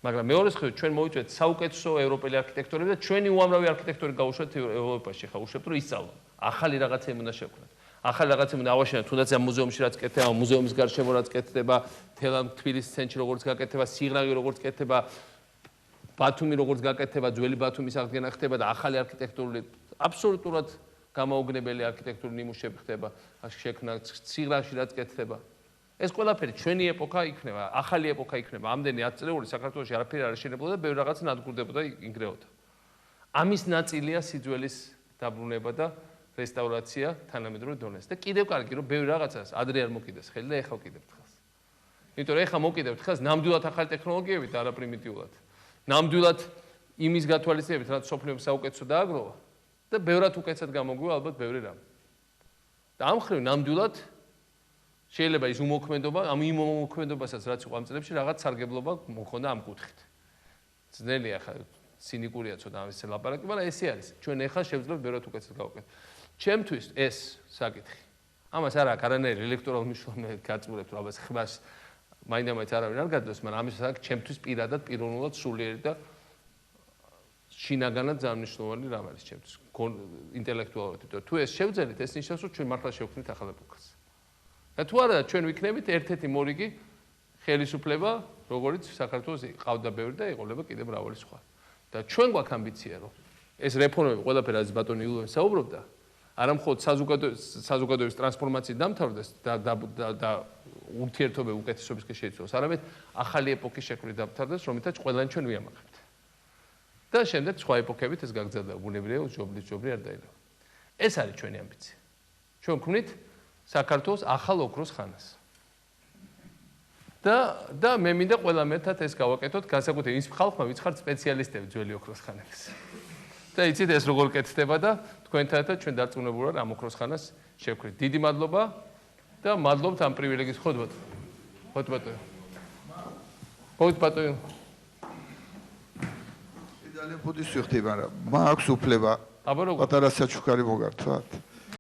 S1: მაგრამ მეორე მხრივ ჩვენ მოვიწვევთ საუკეთესო ევროპელი არქიტექტორები და ჩვენი უამრავი არქიტექტორი გაუშვათ ევროპაში, ხა უშვებთ რომ ისწავლონ. ახალი რაღაცები უნდა შევქმნათ. ახალი რაღაცები უნდა ავაშენოთ, თუნდაც ამ მუზეუმში რაც კეთდება, მუზეუმის გარშემო რაც კეთდება, თელამ თბილისის ცენტრში როგორც გაკეთდება, სიღნაღი როგორც კეთდება, ბათუმი როგორც გაკეთდება, ძველი ბათუმის აღდგენა ხდება და ახალი არქიტექტურული აბსოლუტურად გამოუგნებელი არქიტექტურული ნიმუშები ხდება, შექმნა სიღნაღში რაც კეთდება. ეს ყველაფერი ჩვენი ეპოქა იქნება, ახალი ეპოქა იქნება. ამდენი 10 წლეული საქართველოში არაფერი არ შეშენებოდა და ბევრი რაღაც ნადგურდებოდა, ინგრეოდა. ამის ნაწილია სიძველის დაბრუნება და რესტავრაცია თანამედროვე დონეზე. და კიდევ კარგი რომ ბევრი რაღაცას ადრე არ მოკიდეს ხელი და ეხლა ვკიდებთ ხელს. იმიტომ რომ ეხლა მოკიდებთ ხელს ნამდვილად ახალი ტექნოლოგიებით და არა პრიმიტიულად. ნამდვილად იმის გათვალისწინებით, რაც სოფლების საუკეთესო დააგროვა და ბევრად უკეთესად გამოგვივა ალბათ ბევრი რამ. და ამ ხრივ ნამდვილად შეიძლება ის უმოქმედობა, ამ უმოქმედობასაც რაც იყო ამ წლებში რაღაც სარგებლობა მოხდა ამ კუთხით. ძნელია ხა სინიკურია ცოტა ამის ლაპარაკი, მაგრამ ესე არის. ჩვენ ეხლა შევძლებთ ბევრად უკეთესად გავაკეთოთ. ჩემთვის ეს საკითხი. ამას არ აქვს არანაირი ელექტორალური მნიშვნელობა გაწმულებ, რომ აბას ხმას მაინდა-მაინც არავინ არ გადავს, მაგრამ ამის საკითხი ჩემთვის პირადად პიროვნულად სულიერი და შინაგანად ძალიან მნიშვნელოვანი რამ არის ჩემთვის. ინტელექტუალურად, იმიტომ თუ ეს შევძელით, ეს ნიშნავს, რომ ჩვენ მართლა შევქმნით ახალ ეპოქას. და თუ არა, ჩვენ ვიქნებით ერთ-ერთი მორიგი ხელისუფლება, როგორც საქართველოს ყავდა ბევრი და იყოლება კიდევ მრავალი სხვა. და ჩვენ გვაქვს ამბიცია, რომ ეს რეფორმები ყველაფერი რაც ბატონი იულიანი საუბრობდა, არა მხოლოდ საზოგადოების ტრანსფორმაციით დამთავრდეს და ურთიერთობები უკეთესობისკენ შეიცვალოს, არამედ ახალი ეპოქის შექმნით დამთავრდეს, რომელთაც ყველანი ჩვენ ვიამაყებთ. და შემდეგ სხვა ეპოქებით ეს გაგრძელდება, ბუნებრივია, ჯობრი არ დაილევა. ეს არის ჩვენი ამბიცია. ჩვენ ვქმნით საქართველოს ახალ ოქროს ხანას. და მე მინდა ყველა მეთად ეს გავაკეთოთ, განსაკუთრებით ის ხალხმა, ვინც ხართ სპეციალისტები ძველი ოქროს ხანების. და იცით ეს როგორ კეთდება და თქვენთან ერთად ჩვენ დარწმუნებულად ამ ოქროს ხანას შევქმნით. დიდი მადლობა და მადლობთ ამ პრივილეგიის ხოთ ბატონო.
S4: ძალიან ფუძის ვიხდი, მაგრამ მაქვს უფლება პატარა საჩუქარი მოგართვათ.